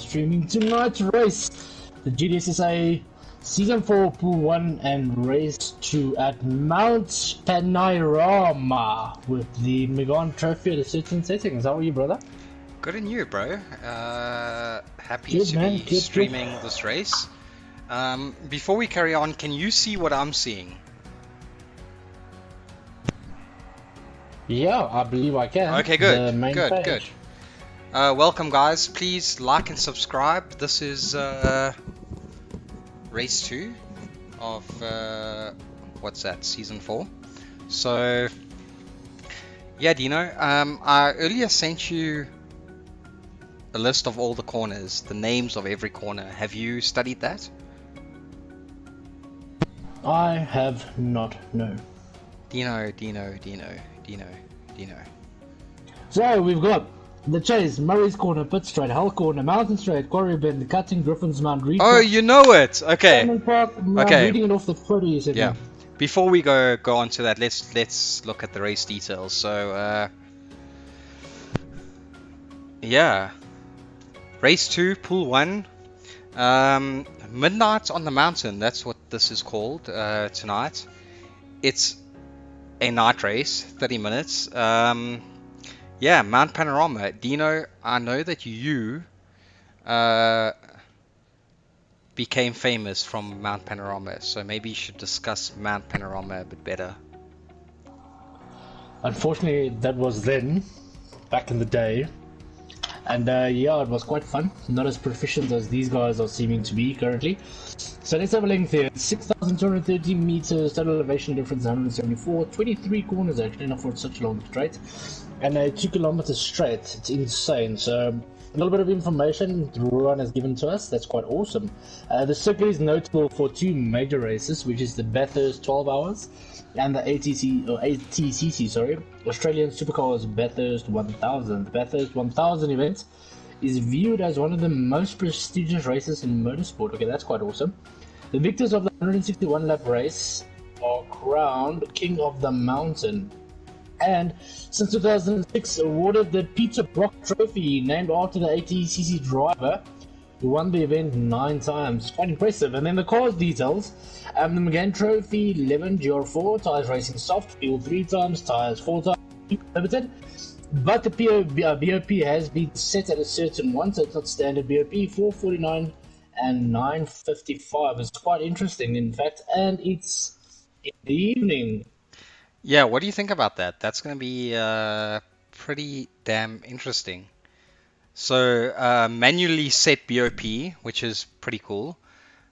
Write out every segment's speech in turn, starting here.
streaming tonight's race, the GDSSA Season 4 Pool 1 and Race 2 at Mount Panorama with the Megan Trophy at a certain settings. How are you, brother? Good and you, bro. Happy Good, to man. be Good, streaming this race. Before we carry on, can you see what I'm seeing? Yeah, I believe I can. Okay, good. The main Good, page. good. Welcome, guys. Please like and subscribe. This is race 2 of what's that? Season 4. So yeah, Dino. I earlier sent you a list of all the corners, the names of every corner. Have you studied that? I have not, no. Dino. So we've got the Chase, Murray's Corner, Pit Straight, Hull Corner, Mountain Straight, Quarry Bend, the Cutting, Griffin's Mount, Reed. Oh, you know it. Okay. Salmon Park. I'm Okay. reading it off the photo you sent Yeah. me. Before we go on to that, let's look at the race details. So yeah, race 2, pool 1. Midnight on the Mountain. That's what this is called tonight. It's a night race, 30 minutes. Yeah, Mount Panorama. Dino, I know that you became famous from Mount Panorama, so maybe you should discuss Mount Panorama a bit better. Unfortunately, that was then, back in the day. And yeah, it was quite fun. Not as proficient as these guys are seeming to be currently. So let's have a length here. 6,230 meters, total elevation difference 174, 23 corners actually, not for such a long straight. And 2 kilometers straight. It's insane. So a little bit of information Ruan has given to us. That's quite awesome. The circuit is notable for 2 major races, which is the Bathurst 12 hours and the ATCC, Australian Supercars Bathurst 1000. The Bathurst 1000 event is viewed as one of the most prestigious races in motorsport. Okay, that's quite awesome. The victors of the 161 lap race are crowned King of the Mountain, and since 2006 awarded the Peter Brock Trophy, named after the ATCC driver who won the event 9 times. Quite impressive. And then the cars details. The McGann Trophy 11 GR4, Tyres Racing Soft, fuel 3 times, Tyres 4 times, limited. But the BOP has been set at a certain one, so it's not standard BOP, 449 and 955. It's quite interesting, in fact, and it's in the evening. Yeah, what do you think about that? That's going to be pretty damn interesting. So manually set BOP, which is pretty cool.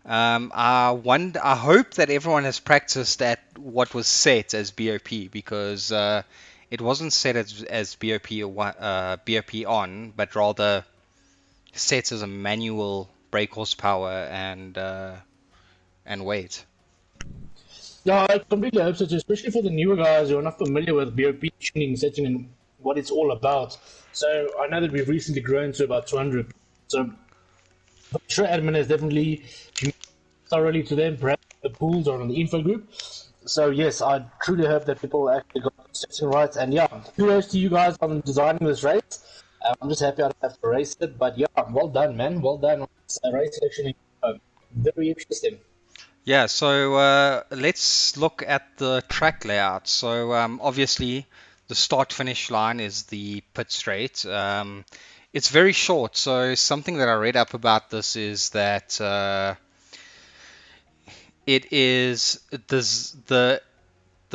I hope that everyone has practiced at what was set as BOP, because it wasn't set as BOP or BOP on, but rather set as a manual brake horsepower and weight. Yeah, I completely hope so too, especially for the newer guys who are not familiar with BOP tuning, setting, and what it's all about. So I know that we've recently grown to about 200. So the show admin has definitely thoroughly to them, perhaps the pools or on the info group. So yes, I truly hope that people actually got the setting right. And yeah, kudos to you guys on designing this race. I'm just happy I don't have to race it, but yeah, well done, man. Well done on this race. Actually, very interesting. Yeah, so let's look at the track layout. So obviously the start-finish line is the pit straight. It's very short, so something that I read up about this is that it is the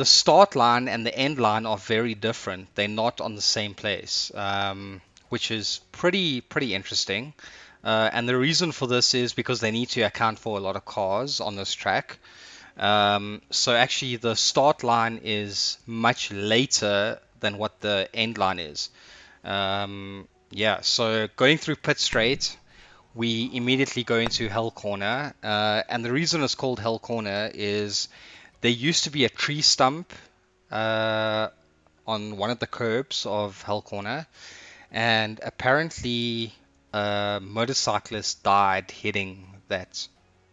start line and the end line are very different. They're not on the same place, which is pretty interesting. And the reason for this is because they need to account for a lot of cars on this track. So actually the start line is much later than what the end line is. Yeah, so going through pit straight, we immediately go into Hell Corner. And the reason it's called Hell Corner is there used to be a tree stump on one of the curbs of Hell Corner. And apparently a motorcyclist died hitting that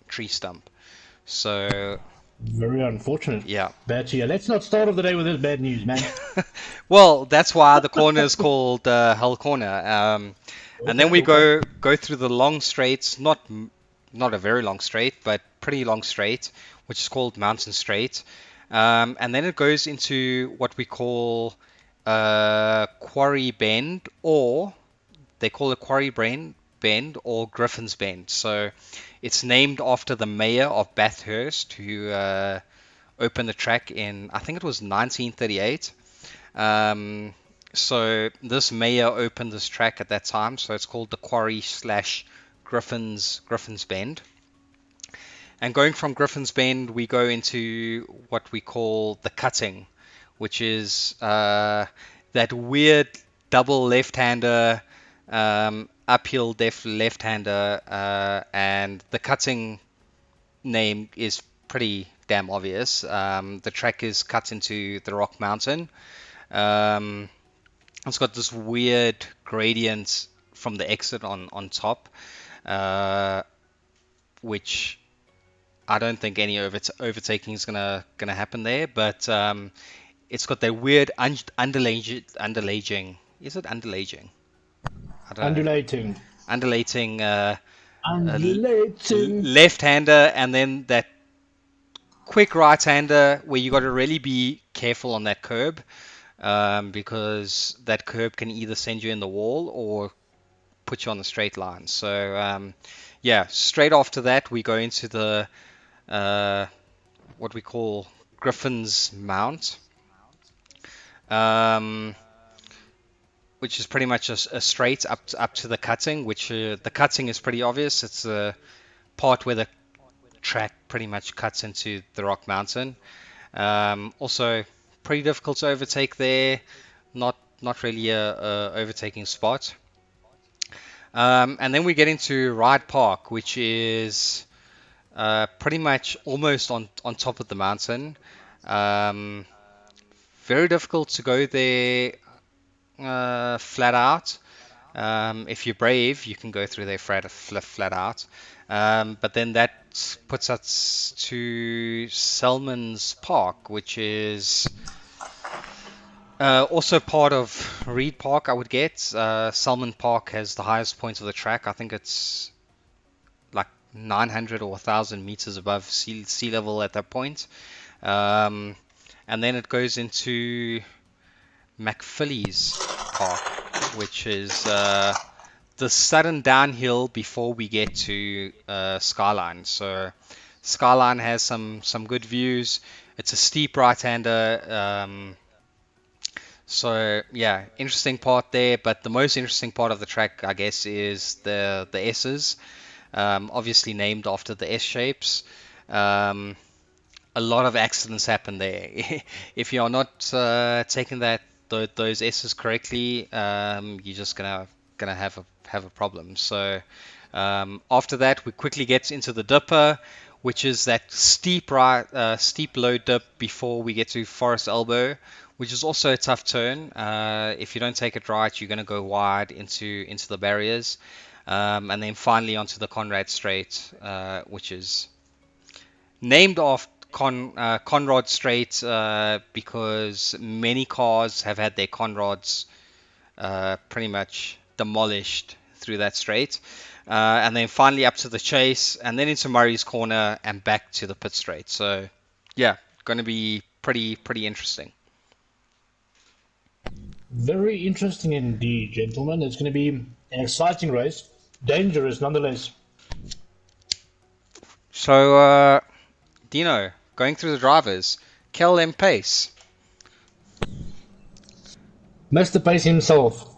tree stump. So very unfortunate. Yeah. Bad to you. Let's not start off the day with this bad news, man. Well, that's why the corner is called Hell Corner. And then Okay, we okay. go through the long straights, not a very long straight, but pretty long straight, which is called Mountain Straight. And then it goes into what we call Quarry Bend, or they call it Bend or Griffin's Bend. So it's named after the mayor of Bathurst who opened the track in, I think it was 1938. So this mayor opened this track at that time, so it's called the Quarry slash Griffin's Bend. And going from Griffin's Bend, we go into what we call the cutting, which is that weird double left-hander, uphill left-hander, and the cutting name is pretty damn obvious. The track is cut into the Rock Mountain. Um, it's got this weird gradient from the exit on top, uh, which I don't think any overtaking is gonna happen there. But it's got that weird undulating. Is it undulating? I don't know. Undulating. Undulating Undulating. left-hander, and then that quick right-hander where you got to really be careful on that curb, because that curb can either send you in the wall or put you on the straight line. So yeah, straight after that we go into the what we call Griffin's Mount, um, which is pretty much a straight up to the cutting. Which the cutting is pretty obvious. It's a part where the track pretty much cuts into the Rock Mountain. Also, pretty difficult to overtake there. Not really a overtaking spot. And then we get into Ride Park, which is pretty much almost on top of the mountain. Um, Very difficult to go there flat out. If you're brave, you can go through there flat out. But then that puts us to Selman's Park, which is also part of Reed Park, I would get. Selman Park has the highest point of the track. I think it's like 900 or 1,000 meters above sea level at that point. And then it goes into McPhilly's Park, which is the sudden downhill before we get to Skyline. So Skyline has some good views. It's a steep right-hander. So yeah, interesting part there. But the most interesting part of the track, I guess, is the S's. Obviously named after the S shapes. A lot of accidents happen there. If you're not taking those S's correctly, you're just gonna have a problem. So after that, we quickly get into the Dipper, which is that steep low dip before we get to Forest Elbow, which is also a tough turn. If you don't take it right, you're gonna go wide into the barriers, and then finally onto the Conrad Straight, which is named after Conrod Straight because many cars have had their Conrods pretty much demolished through that straight, and then finally up to the Chase, and then into Murray's Corner and back to the pit straight. So yeah, going to be pretty interesting. Very interesting indeed, gentlemen. It's going to be an exciting race. Dangerous nonetheless. So Dino, going through the drivers, Kel M. Pace. Mr. Pace himself.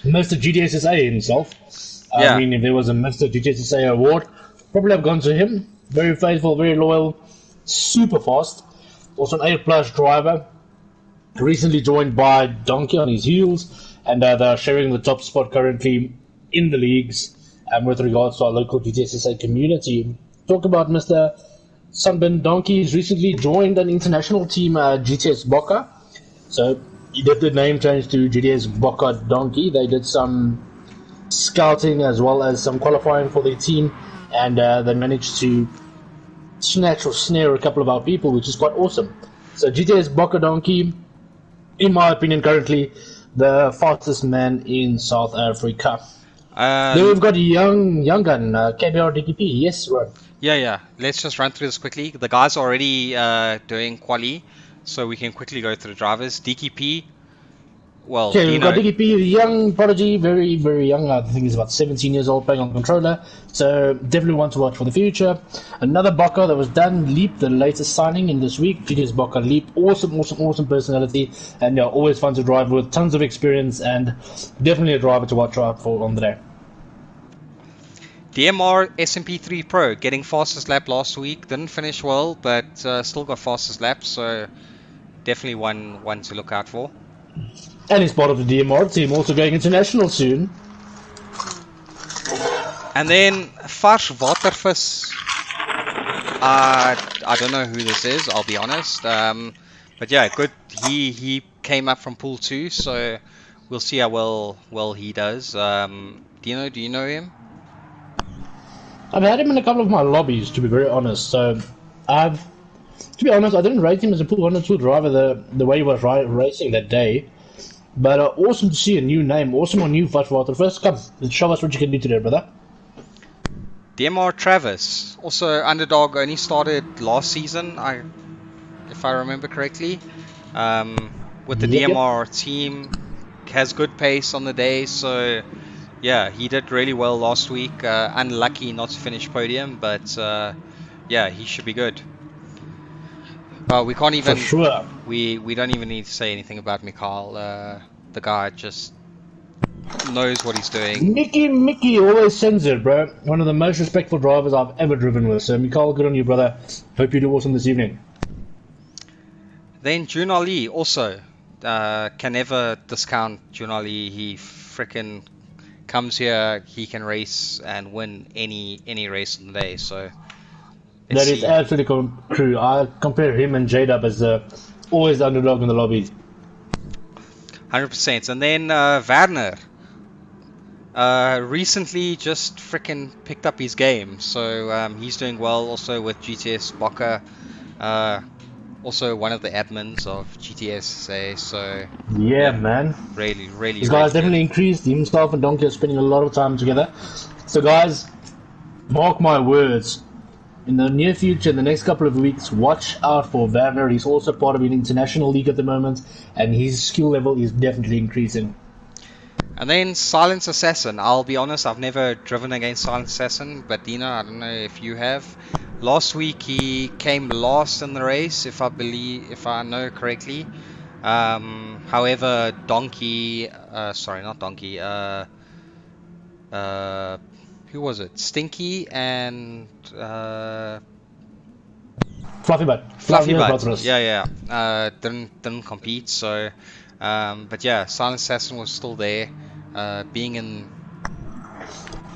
Mr. GTSSA himself. Yeah. I mean, if there was a Mr. GTSSA award, probably have gone to him. Very faithful, very loyal, super fast. Also an A+ driver. Recently joined by Donkey on his heels, and they're sharing the top spot currently in the leagues with regards to our local GTSSA community. Talk about Mr. Sunburn Donkey. He's recently joined an international team, GTS Boca. So he did the name change to GTS Boca Donkey. They did some scouting as well as some qualifying for their team, and they managed to snatch or snare a couple of our people, which is quite awesome. So GTS Boca Donkey, in my opinion, currently the fastest man in South Africa. Then we've got a young gun, KBR DKP. Yes, right. Yeah. Let's just run through this quickly. The guys are already doing quali, so we can quickly go through the drivers. DKP, well, Okay, we've got Dino. DKP, a young prodigy, very, very young. I think he's about 17 years old, playing on controller. So definitely one to watch for the future. Another Bocker that was done, Leap, the latest signing in this week. GTS Bocker, Leap, awesome personality, and always fun to drive with, tons of experience, and definitely a driver to watch out for on the day. DMR SMP3 Pro getting fastest lap last week. Didn't finish well, but still got fastest lap, so definitely one to look out for. And he's part of the DMR team, also going international soon. And then VarswaterVis. I don't know who this is, I'll be honest. But yeah, good. He came up from Pool 2, so we'll see how well he does. Do you know him? I've had him in a couple of my lobbies, to be very honest. So, to be honest, I didn't rate him as a Pool 1 or 2 driver the way he was racing that day. But awesome to see a new name, awesome on new VarswaterVis. Come, show us what you can do today, brother. DMR Travis, also underdog, only started last season, if I remember correctly. With the DMR team, has good pace on the day, so yeah, he did really well last week. Unlucky not to finish podium, but yeah, he should be good. We can't even. For sure. We don't even need to say anything about Mikhail. The guy just knows what he's doing. Mickey always sends it, bro. One of the most respectful drivers I've ever driven with. So, Mikhail, good on you, brother. Hope you do awesome this evening. Then JunAllie also. Can never discount JunAllie. He frickin' comes here, he can race and win any race on the day. So that is absolutely true. I compare him and J-Dub as always the underdog in the lobbies. 100%. And then Werner recently just frickin' picked up his game, so he's doing well also with GTS Bocker. Also one of the admins of GTS, so yeah, man, really these guys definitely increased. Himself and Donkey are spending a lot of time together. So guys, mark my words, in the near future, in the next couple of weeks, watch out for Werner. He's also part of an international league at the moment, and his skill level is definitely increasing. And then Silent Assassin. I'll be honest, I've never driven against Silent Assassin, but Dino, I don't know if you have. Last week he came last in the race, if I know correctly. However, Donkey, sorry, not Donkey. Who was it? Stinky and Fluffy Butt. Yeah. Didn't compete. So, but yeah, Silent Assassin was still there. Being in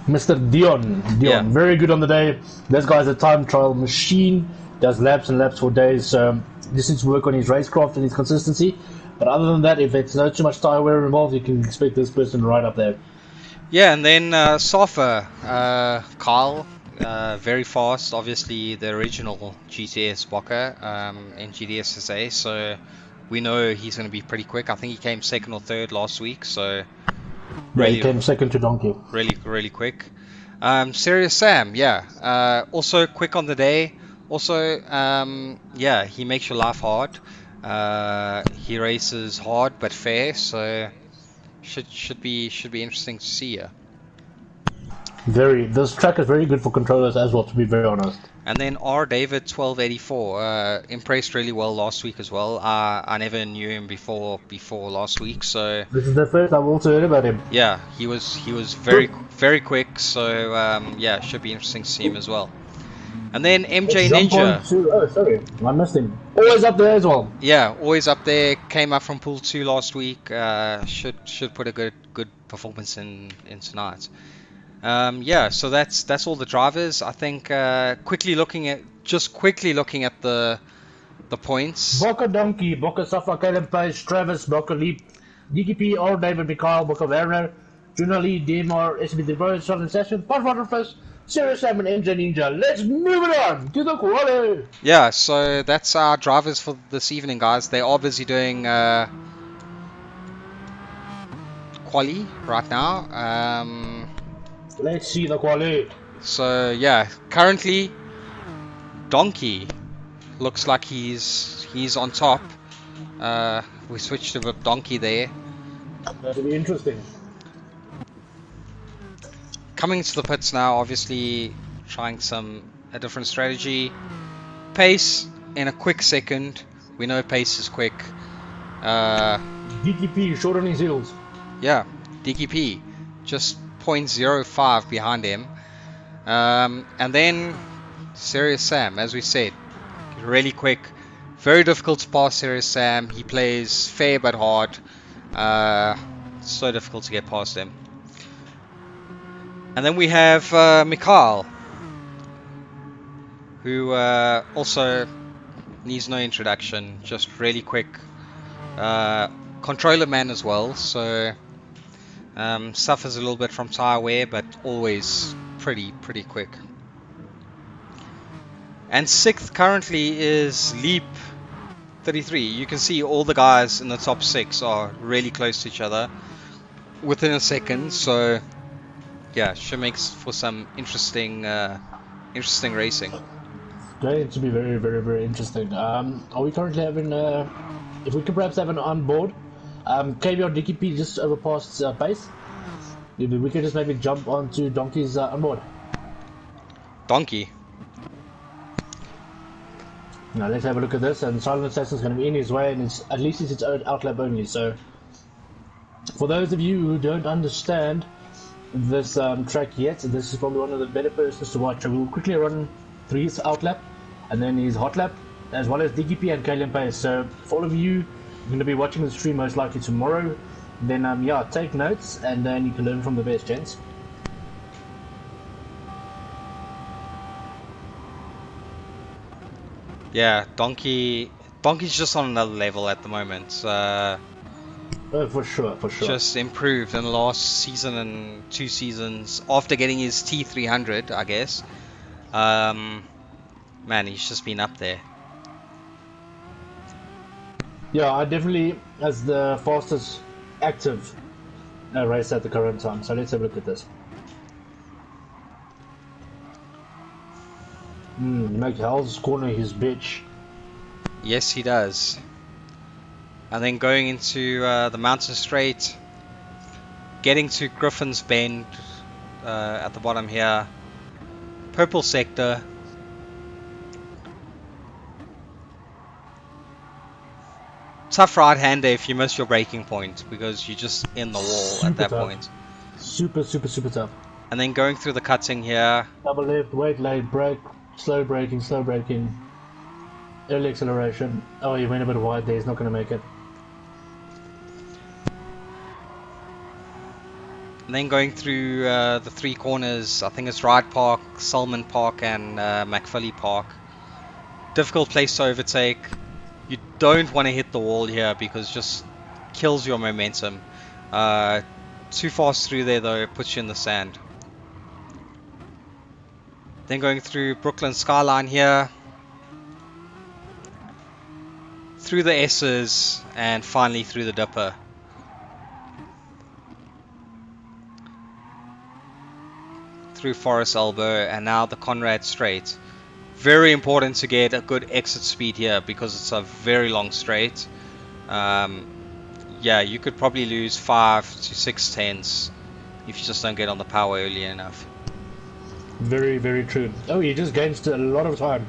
Mr. Dion, yeah. Very good on the day. This guy's a time trial machine, does laps and laps for days, so just needs to work on his racecraft and his consistency. But other than that, if it's not too much tire wear involved, you can expect this person right up there. Yeah, and then Safa, Kyle, very fast, obviously the original GTS Bocker in GDSSA, so we know he's going to be pretty quick. I think he came second or third last week, so really, he came second to Donkey. Really quick. Serious Sam, yeah, also quick on the day. Also, yeah, he makes your life hard. He races hard but fair, so should be interesting to see here. This track is very good for controllers as well, to be very honest. And then R David 1284 impressed really well last week as well. I never knew him before last week, so this is the first I've also heard about him. Yeah, he was very quick, so yeah, should be interesting to see him as well. And then MJ Ninja. Oh, sorry, I missed him. Always up there as well. Yeah, always up there. Came up from Pool 2 last week. Should put a good performance in tonight. Yeah, so that's all the drivers. I think quickly looking at the points. Bocker Donkey, Bocker Safa, Caleb Page, Travis, Bocker Leap, DKP, or David Mikhail, Bocker Werner, JunAllie, DMR, SB Pro, Southern Session, VarswaterVis, Serious Sam, and MJ Ninja. Let's move it on to the quali. Yeah, so that's our drivers for this evening, guys. They are busy doing quali right now. Let's see the quality. So yeah, currently Donkey looks like he's on top. We switched to a Donkey there. That'll be interesting. Coming to the pits now, obviously trying a different strategy. Pace in a quick second. We know pace is quick. DTP short on his heels. Yeah, DKP just 0.05 behind him. And then Serious Sam, as we said, really quick. Very difficult to pass Serious Sam. He plays fair but hard. So difficult to get past him. And then we have Mikhail, who also needs no introduction. Just really quick. Controller man as well, so suffers a little bit from tire wear, but always pretty quick. And 6th currently is Leap 33. You can see all the guys in the top 6 are really close to each other within a second, so yeah, should make for some interesting racing. Going to be very interesting. Are we currently having if we could perhaps have an on board KBR DKP just overpassed pace? Maybe we could just maybe jump onto Donkey's on board. Donkey. Now let's have a look at this, and Silent Assassin is going to be in his way, and at least it's its own outlap only. So, for those of you who don't understand this track yet, this is probably one of the better persons to watch. So we'll quickly run through his outlap, and then his hot lap, as well as DKP and Kalian Pace. So, for all of you who are going to be watching the stream most likely tomorrow, then yeah, take notes, and then you can learn from the best, gents. Yeah, Donkey's just on another level at the moment. Oh, for sure. Just improved in the last season and 2 seasons after getting his T300, I guess. Man, he's just been up there. Yeah, I definitely as the fastest active race at the current time. So let's have a look at this. Make Hell's corner his bitch. Yes, he does. And then going into the mountain straight, getting to Griffin's Bend at the bottom here. Purple sector. Tough right-hander if you miss your braking point, because you're just in the wall at that point. Super tough. And then going through the cutting here. Double left, wait late, brake, slow braking, early acceleration. Oh, he went a bit wide there, he's not going to make it. And then going through the 3 corners, I think it's Ride Park, Salmon Park and McFully Park. Difficult place to overtake. You don't want to hit the wall here because it just kills your momentum. Too fast through there though, it puts you in the sand. Then going through Brooklyn Skyline here. Through the S's and finally through the Dipper. Through Forest Elbow and now the Conrad Straight. Very important to get a good exit speed here because it's a very long straight. Yeah, you could probably lose 5 to 6 tenths if you just don't get on the power early enough. Very true. Oh, he just gains a lot of time.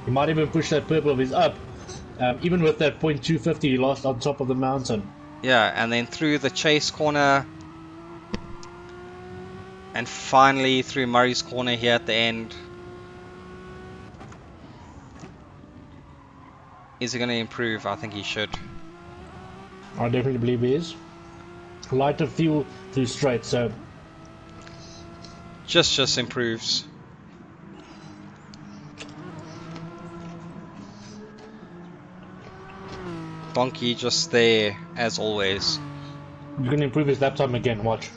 He might even push that purple of his up. Even with that 0.250 he lost on top of the mountain. Yeah, and then through the Chase corner. And finally through Murray's corner here at the end. Is he going to improve? I think he should. I definitely believe he is. Lighter fuel through straight, so... Just improves. Donkey just there, as always. You can improve his lap time again, watch.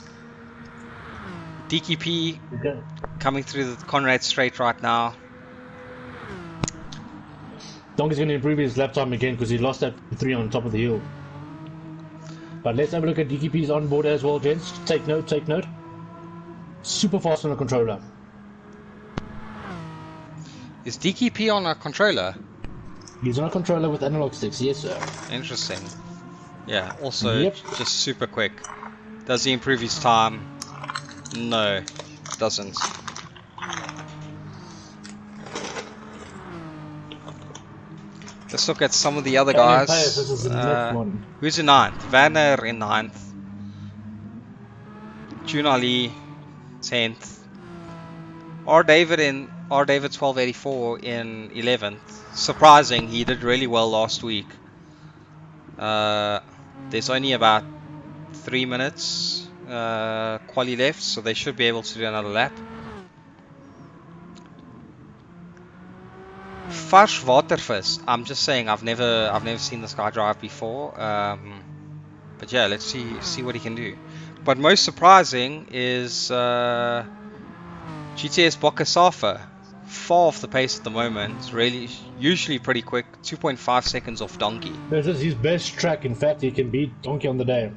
DKP coming through the Conrad Straight right now. Donkey's going to improve his lap time again because he lost that 3 on top of the hill. But let's have a look at DKP's on board as well, gents. Take note. super fast on a controller. Is DKP on a controller? He's on a controller with analog sticks, yes sir. Interesting. Yeah, also Yep. just super quick. Does he improve his time? No, doesn't. Let's look at some of the other Tyres, guys. this is the next one. Who's in ninth? Vanner in ninth. JunAllie 10th. David 1284 in 11th. Surprising, he did really well last week. There's only about 3 minutes quali left, so they should be able to do another lap. VarswaterVis. I'm just saying, I've never seen this guy drive before. But yeah, let's see what he can do. But most surprising is GTS Bokasafa. Far off the pace at the moment. Really, usually pretty quick. 2.5 seconds off Donkey. This is his best track. In fact, he can beat Donkey on the day.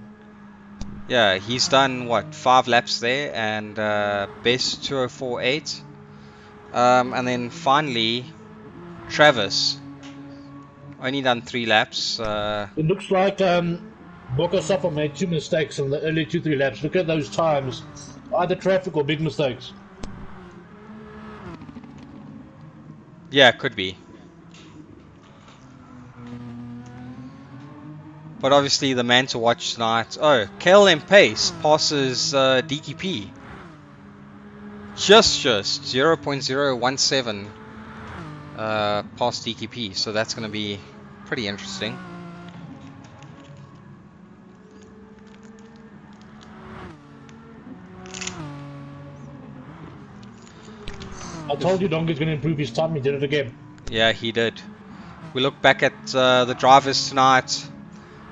Yeah, he's done what, 5 laps there, and best 2:04.8. And then finally, Travis. Only done 3 laps. It looks like Bokasafa made 2 mistakes in the early 2-3 laps. Look at those times. Either traffic or big mistakes. Yeah, could be. But obviously the man to watch tonight. Oh, KLM Pace passes DKP. Just 0.017 past DKP. So that's going to be pretty interesting. I told you Donkey's going to improve his time. He did it again. Yeah, he did. We look back at the drivers tonight.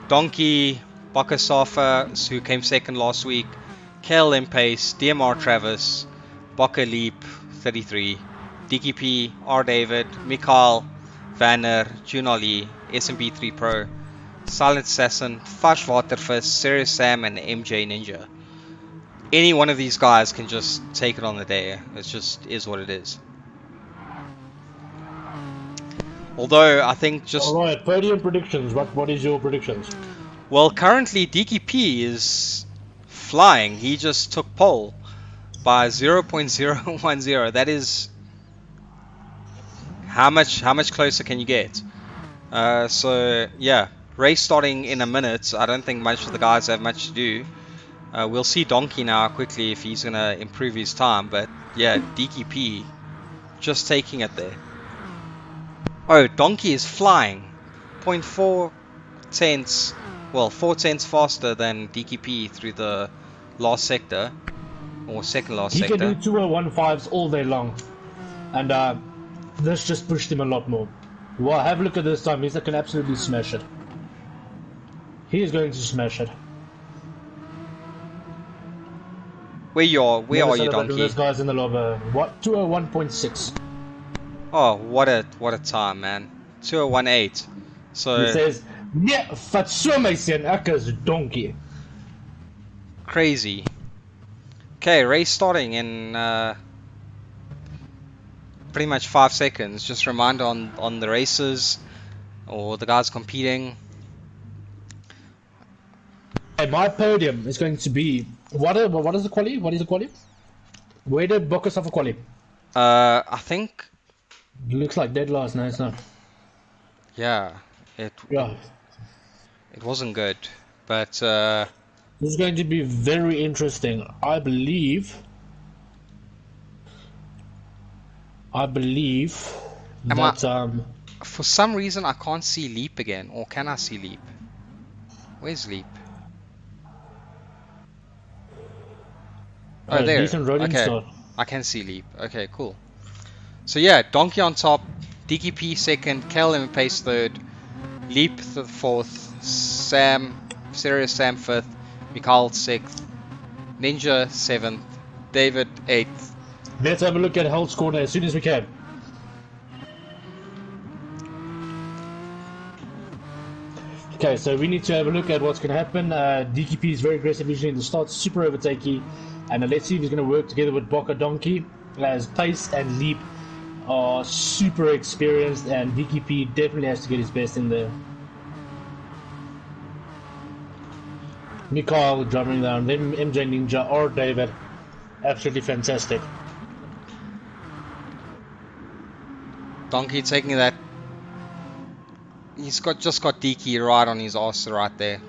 Donkey, Bokasafa, who came second last week, KLM Pace, DMR Travis, Boka Leap 33, DKP, R David, Mikhail, Vanner, JunAllie, SMB3 Pro, Silent Assassin, VarswaterVis, Serious Sam, and MJ Ninja. Any one of these guys can just take it on the day. It just is what it is. Although I think just... Alright, podium predictions. What is your predictions? Well, currently DKP is flying. He just took pole by 0.010. That is... How much closer can you get? So, yeah. Race starting in a minute. I don't think much of the guys have much to do. We'll see Donkey now quickly if he's going to improve his time. But, yeah, DKP just taking it there. Oh, Donkey is flying. 0.4 tenths, well, 4 tenths faster than DKP through the last sector, or second last sector. He can do 2015s all day long, and this just pushed him a lot more. Well, have a look at this time. He's can absolutely smash it. He is going to smash it. Where are you, Donkey? This guy's in the lobby. What? 201.6. Oh, what a time, man. 2018. So he says, "Yeah, fatsomeisen akas Donkey." Crazy. Okay, race starting in pretty much 5 seconds. Just reminder on the races or the guys competing. Hey, my podium is going to be what is the quali? What is the quali? Where did Bokasafa quali? I think. Looks like dead last. No, it's not. Yeah, it wasn't good, but this is going to be very interesting. I believe that for some reason I can't see Leap again, or can I see Leap? Where's Leap? Oh, there. Okay, start. I can see Leap. Okay, cool. So yeah, Donkey on top, DKP second, KLM Pace third, Leap fourth, Serious Sam fifth, Mikhail sixth, Ninja seventh, David eighth. Let's have a look at Health's corner as soon as we can. Okay, so we need to have a look at what's going to happen. DKP is very aggressive usually in the start, super overtakey. And let's see if he's going to work together with Boca Donkey, as Pace and Leap are super experienced, and DKP definitely has to get his best in there. Mikhail drumming down, then MJ Ninja or David. Absolutely fantastic. Donkey taking that. He's just got DK right on his arse right there.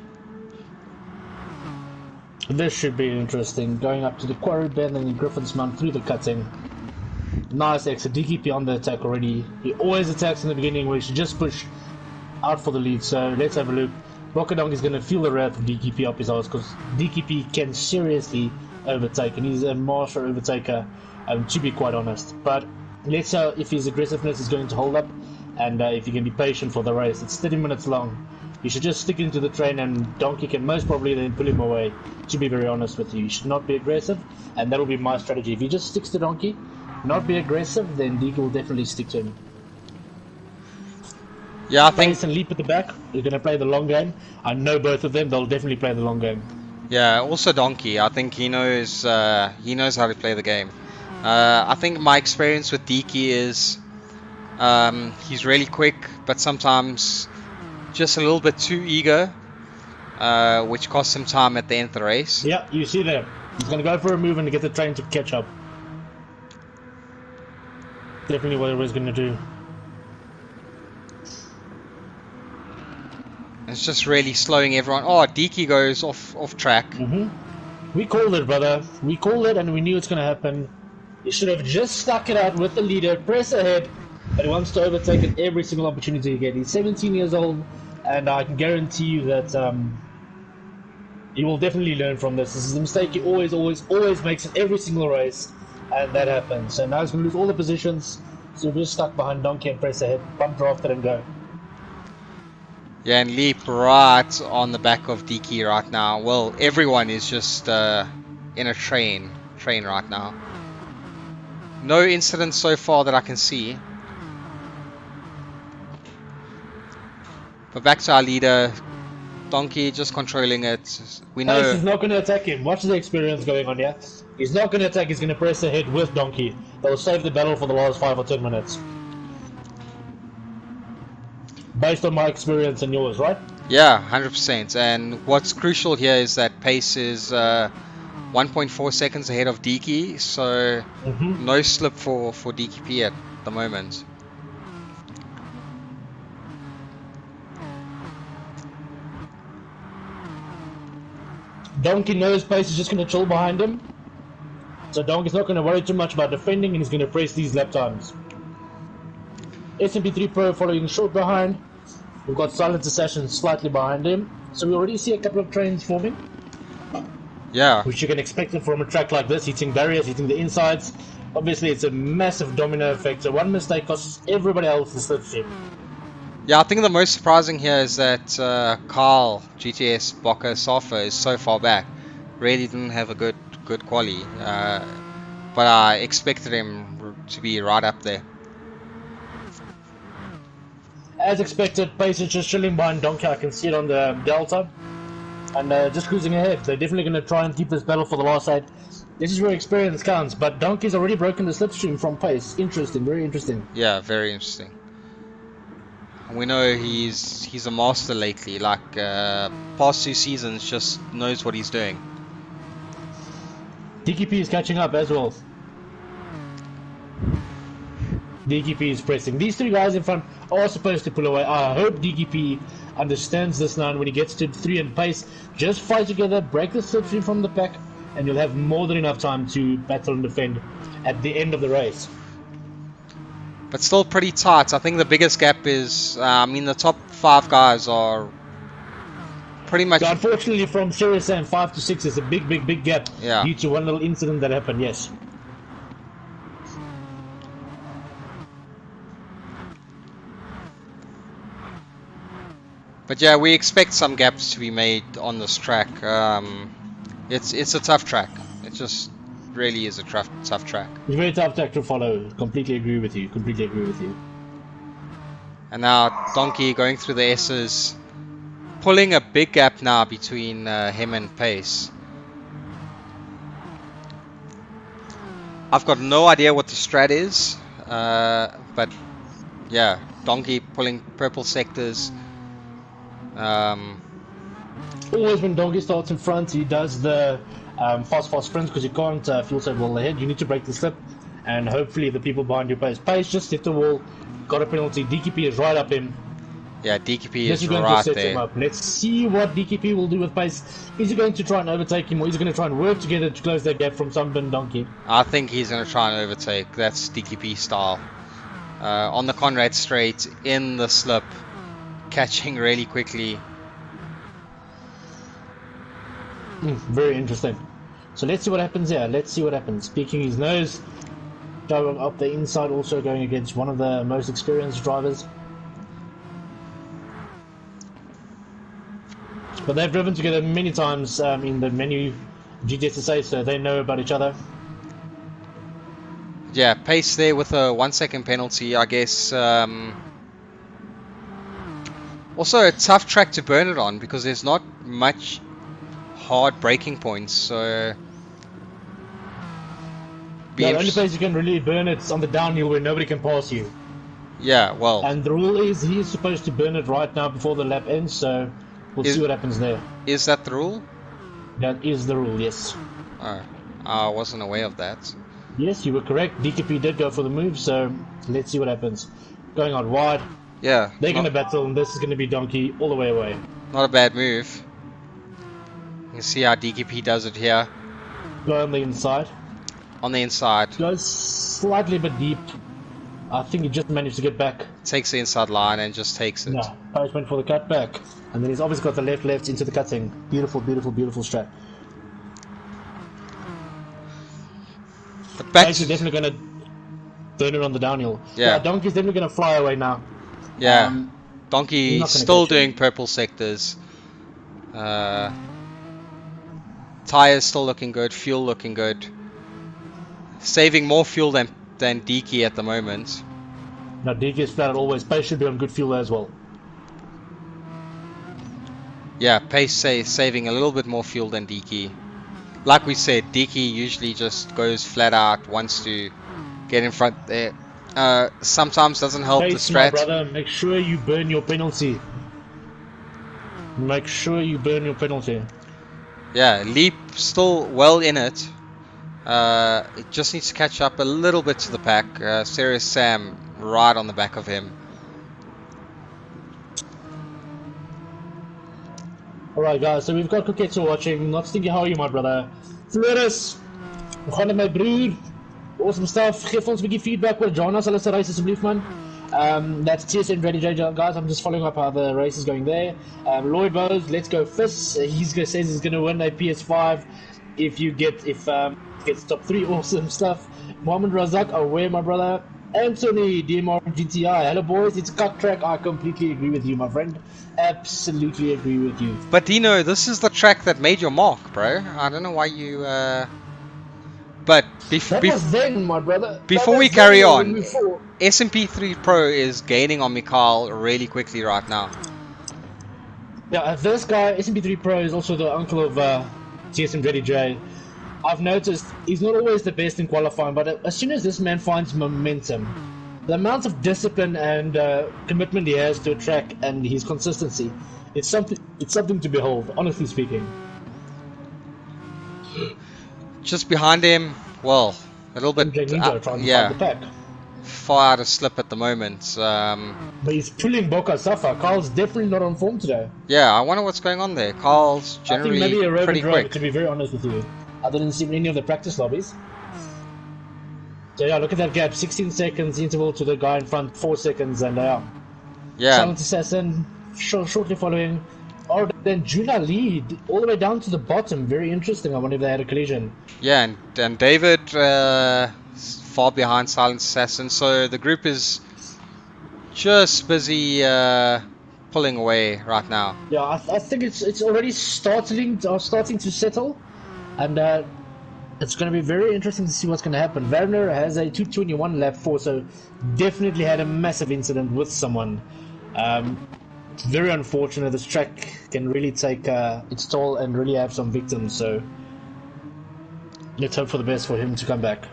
This should be interesting. Going up to the quarry bend and then Griffin's Mount through the cutting. Nice exit. DKP on the attack already. He always attacks in the beginning where he should just push out for the lead. So let's have a look. Rockedong is going to feel the wrath of DKP up his arse because DKP can seriously overtake, and he's a master overtaker, to be quite honest. But let's see if his aggressiveness is going to hold up, and if he can be patient for the race. It's 30 minutes long. You should just stick into the train, and Donkey can most probably then pull him away, to be very honest with you. You should not be aggressive, and that will be my strategy. If he just sticks to Donkey, not be aggressive, then DK will definitely stick to him. Yeah, I think. Pace and Leap at the back, you're going to play the long game. I know both of them, they'll definitely play the long game. Yeah, also Donkey. I think he knows how to play the game. I think my experience with DK is he's really quick, but sometimes just a little bit too eager, which costs him time at the end of the race. Yeah, you see there. He's going to go for a move and get the train to catch up. Definitely what he was going to do. It's just really slowing everyone. Oh, DK goes off track. We called it, brother. We called it, and we knew it's going to happen. He should have just stuck it out with the leader, press ahead, but he wants to overtake at every single opportunity he gets. He's 17 years old, and I can guarantee you that he will definitely learn from this. This is a mistake he always makes in every single race, and that happens. So now he's going to lose all the positions, so we're just stuck behind Donkey and press ahead, bump draft it and go. Yeah, and Leap right on the back of DK right now. Well, everyone is just in a train right now. No incidents so far that I can see. But back to our leader, Donkey just controlling it. We know. Pace is not going to attack him. Watch the experience going on here. He's not going to attack, he's going to press ahead with Donkey. They'll save the battle for the last 5 or 10 minutes. Based on my experience and yours, right? Yeah, 100%. And what's crucial here is that Pace is 1.4 seconds ahead of DK, so no slip for DKP at the moment. Donkey knows Pace is just going to chill behind him. So Donkey's not going to worry too much about defending, and he's going to press these lap times. SMP3 Pro following short behind. We've got Silent Assassin slightly behind him. So we already see a couple of trains forming. Yeah. Which you can expect from a track like this, hitting barriers, hitting the insides. Obviously it's a massive domino effect, so one mistake costs everybody else the slipstream. Yeah, I think the most surprising here is that Carl, GTS, Boca, Safa is so far back. Really didn't have a good quali. But I expected him to be right up there. As expected, Pace is just chilling behind Donkey. I can see it on the Delta. And just cruising ahead. They're definitely going to try and keep this battle for the last side. This is where experience counts, but Donkey's already broken the slipstream from Pace. Interesting, very interesting. Yeah, very interesting. We know he's a master lately. Like past 2 seasons, just knows what he's doing. DKP is catching up as well. DKP is pressing. These 3 guys in front are supposed to pull away. I hope DKP understands this now, and when he gets to 3 and Pace, just fight together, break the slipstream from the pack, and you'll have more than enough time to battle and defend at the end of the race. But still pretty tight. I think the biggest gap is, the top 5 guys are pretty much... So unfortunately, from Serious Sam 5 to 6 is a big gap due to one little incident that happened, yes. But yeah, we expect some gaps to be made on this track. It's a tough track. It just really is a tough track. It's a very tough track to follow. Completely agree with you. And now Donkey going through the S's. pulling a big gap now between him and Pace. I've got no idea what the strat is, but yeah, Donkey pulling purple sectors. Always when Donkey starts in front, he does the fast sprints because you can't fuel save wall ahead. You need to break the slip, and hopefully the people behind you Pace. Pace just hit the wall, got a penalty. DKP is right up him. Yeah, DKP This is going right to set there. him up. Let's see what DKP will do with Pace. Is he going to try and overtake him, or is he going to try and work together to close that gap from Sunburn Donkey? I think he's going to try and overtake. That's DKP style. On the Conrad straight, in the slip, catching really quickly. Very interesting. So let's see what happens here. Let's see what happens. Peeking his nose, going up the inside, also going against one of the most experienced drivers. But they've driven together many times in the menu GTSSA, so they know about each other. Yeah, Pace there with a 1 second penalty, I guess. Also a tough track to burn it on because there's not much hard braking points, so... The only place you can really burn it's on the downhill where nobody can pass you. Yeah, well... And the rule is he's supposed to burn it right now before the lap ends, so we'll see what happens there. Is that the rule? That is the rule, yes. Oh, I wasn't aware of that. Yes, you were correct. DKP did go for the move, so let's see what happens. Going on wide. Yeah. They're going to battle, and this is going to be Donkey all the way away. Not a bad move. You can see how DKP does it here. Go on the inside. On the inside. Goes slightly a bit deep. I think he just managed to get back. Takes the inside line and just takes it. No, Pace went for the cut back. And then he's obviously got the left into the cutting. Beautiful, beautiful, beautiful strat. Pace is definitely going to turn it on the downhill. Yeah. Donkey's definitely going to fly away now. Yeah. Donkey still doing purple sectors. Tyres still looking good. Fuel looking good. Saving more fuel than Deaky at the moment. Now Deaky is flat always. Pace should be on good fuel as well. Yeah, Pace saving a little bit more fuel than Deaky. Like we said, Deaky usually just goes flat out, wants to get in front there. Sometimes doesn't help Pace, the strat. my brother, make sure you burn your penalty. Make sure you burn your penalty. Yeah, Leap still well in it. It just needs to catch up a little bit to the pack. Serious Sam right on the back of him. Alright guys, so we've got Coquettes watching. Not stinky, how are you my brother? Floris, we gaan met my broer. Awesome stuff. Geef ons 'n bietjie feedback oor Jonas hulle se race asseblief man. That's TSN Ready JJ guys. I'm just following up how the race is going there. Lloyd Bowes, let's go Fizz. Says he's gonna win a PS5 if gets top 3. Awesome stuff. Mohammed Razak, aware my brother. Anthony DMR GTI. Hello boys, it's a cut track. I completely agree with you, my friend. Absolutely agree with you. But Dino, this is the track that made your mark, bro. I don't know why you. But that was then, my brother. Before we carry on, SMP3 Pro is gaining on Mikhail really quickly right now. Yeah, this guy SMP3 Pro is also the uncle of TSM Ready J. I've noticed he's not always the best in qualifying, but as soon as this man finds momentum, the amount of discipline and commitment he has to a track and his consistency, it's something to behold, honestly speaking. Just behind him, well, a little bit, yeah, far out of slip at the moment. But he's pulling Boca Safa. Carl's definitely not on form today. Yeah, I wonder what's going on there. Carl's generally I think maybe a pretty quick. To be very honest with you, I didn't see any of the practice lobbies. So yeah, look at that gap. 16 seconds interval to the guy in front, 4 seconds, and yeah. Silent Assassin shortly following. Or then JunAllie all the way down to the bottom. Very interesting. I wonder if they had a collision. Yeah, and David far behind Silent Assassin. So the group is just busy pulling away right now. Yeah, I think it's already starting to settle, and it's going to be very interesting to see what's going to happen. Werner has a 2:21 lap 4, so definitely had a massive incident with someone. very unfortunate. This track can really take its toll and really have some victims. So let's hope for the best for him to come back.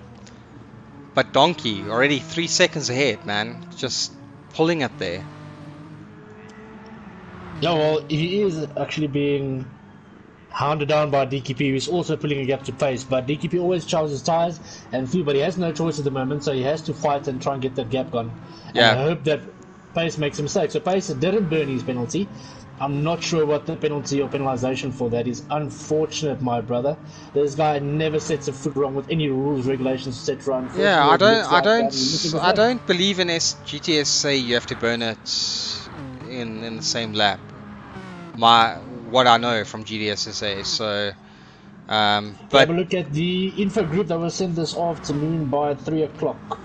But Donkey already 3 seconds ahead, man. Just pulling it there. Yeah, well, he is actually being hounded down by DKP, who's also pulling a gap to Pace. But DKP always charges Tyres and Fuel, but he has no choice at the moment, so he has to fight and try and get that gap gone. Yeah. And I hope that Pace makes a mistake. So Pace didn't burn his penalty. I'm not sure what the penalty or penalization for that is. Unfortunate, my brother. This guy never sets a foot wrong with any rules, regulations, etc. Yeah, I don't believe in GTS say you have to burn it in the same lap. What I know from GTSSA. So, but have a look at the info group that was sent this afternoon by 3 o'clock.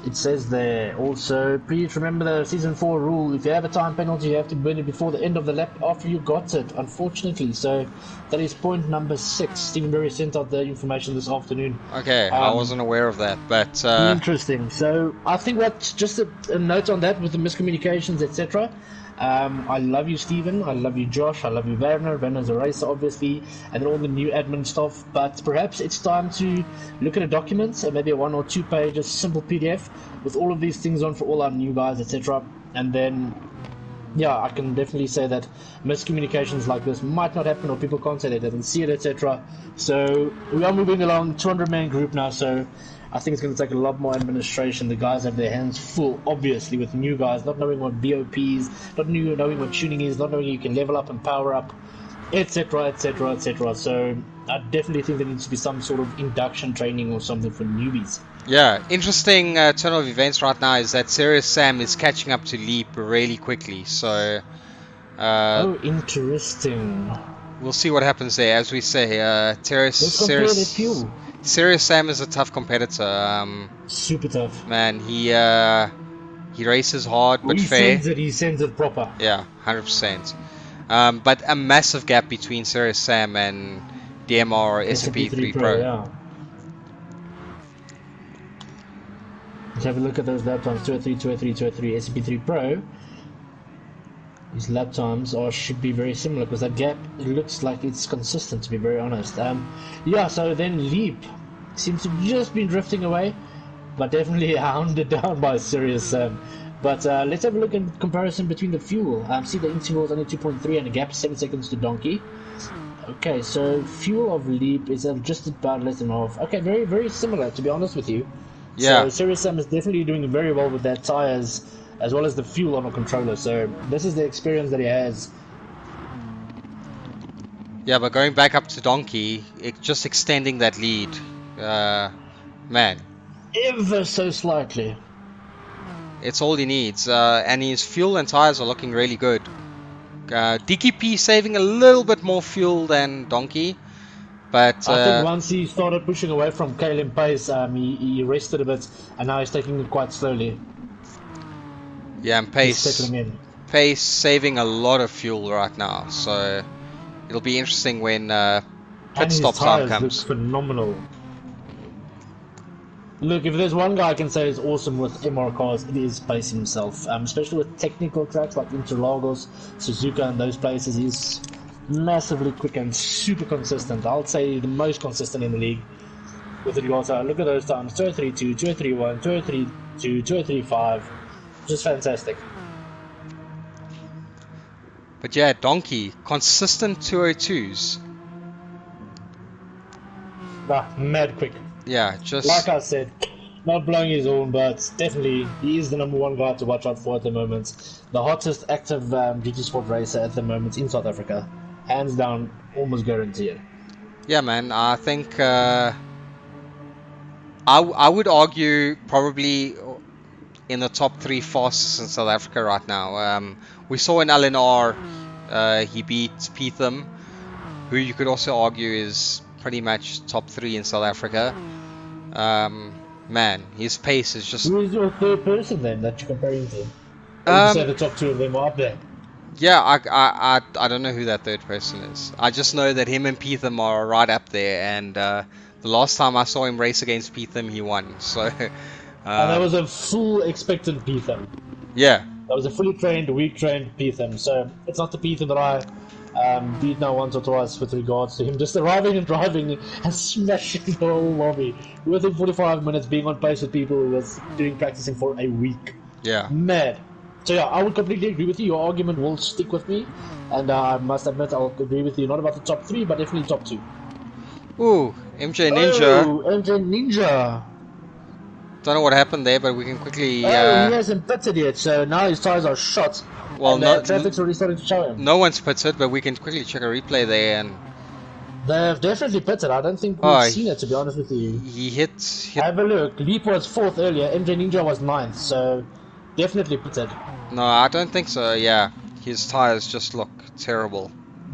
It says there also, please remember the season 4 rule. If you have a time penalty, you have to burn it before the end of the lap after you got it, unfortunately. So that is point number 6. Stephen Berry sent out the information this afternoon. Okay, I wasn't aware of that, but interesting. So I think just a note on that with the miscommunications, etc. I love you, Stephen. I love you, Josh. I love you, Werner. Werner's a racer, obviously, and then all the new admin stuff. But perhaps it's time to look at a document, maybe a 1 or 2 pages simple PDF with all of these things on for all our new guys, etc. And then, yeah, I can definitely say that miscommunications like this might not happen, or people can't say they didn't see it, etc. So we are moving along, 200-man group now. So I think it's going to take a lot more administration. The guys have their hands full, obviously, with new guys, not knowing what BOP is, not knowing what tuning is, not knowing you can level up and power up, etc., etc., etc. So I definitely think there needs to be some sort of induction training or something for newbies. Yeah, interesting turn of events right now is that Serious Sam is catching up to Leap really quickly. So, oh, interesting. We'll see what happens there. As we say, Serious Sam is a tough competitor. Super tough. Man, he races hard but fair. He sends it proper. Yeah, 100%. But a massive gap between Serious Sam and DMR or SMP3 Pro. Yeah. Let's have a look at those lap times. 203, 203, 203. SMP3 Pro. His lap times should be very similar because that gap, it looks like it's consistent, to be very honest. Yeah, so then Leap seems to have just been drifting away, but definitely hounded down by Serious Sam. But let's have a look at comparison between the fuel. See, the interval is only 2.3 and a gap 7 seconds to Donkey. Okay, so fuel of Leap is just about less than half. Okay, very, very similar, to be honest with you. Yeah. So Serious Sam is definitely doing very well with that tires as well as the fuel on a controller. So this is the experience that he has. Yeah, but going back up to Donkey, just extending that lead, man. Ever so slightly. It's all he needs, and his fuel and tires are looking really good. DKP saving a little bit more fuel than Donkey, but I think once he started pushing away from KLM Pace, he rested a bit, and now he's taking it quite slowly. Yeah, and Pace saving a lot of fuel right now, so it'll be interesting when pit stop time comes. Look phenomenal. Look, if there's one guy I can say is awesome with MR cars, it is Pace himself. Especially with technical tracks like Interlagos, Suzuka, and those places, he's massively quick and super consistent. I'll say the most consistent in the league. With regards to, look at those times: 232, 231, 232, 235. Just fantastic. But yeah, Donkey, consistent 202s. Mad quick. Yeah, just like I said, not blowing his own, but definitely he is the #1 guy to watch out for at the moment. The hottest active GT Sport racer at the moment in South Africa, hands down, almost guaranteed. Yeah, man. I think I would argue probably in the top 3 fastest in South Africa right now. We saw in LNR he beat Peetham, who you could also argue is pretty much top 3 in South Africa. Man, his pace is just... Who is your third person then that you're comparing to? You say the top 2 of them are up there. Yeah, I don't know who that third person is. I just know that him and Peetham are right up there, and the last time I saw him race against Peetham, he won. So, and that was a full expectant Peetham. Yeah, That was a fully trained, weak trained Petham. So it's not the Petham that I beat now once or twice with regards to him just arriving and driving and smashing the whole lobby within 45 minutes, being on pace with people who was doing practicing for a week. Yeah. Mad. So yeah, I would completely agree with you. Your argument will stick with me, and I must admit I'll agree with you. Not about the top 3, but definitely top 2. Ooh, MJ Ninja. Oh, MJ Ninja. Don't know what happened there, but we can quickly. Oh, he hasn't pitted yet, so now his tires are shot. Well, and traffic's already starting to show him. No one's pitted, but we can quickly check a replay there, and they've definitely pitted. I don't think we've seen it, to be honest with you. He hit. Have a look. Leap was 4th earlier. MJ Ninja was 9th, so definitely pitted. No, I don't think so. Yeah, his tires just look terrible.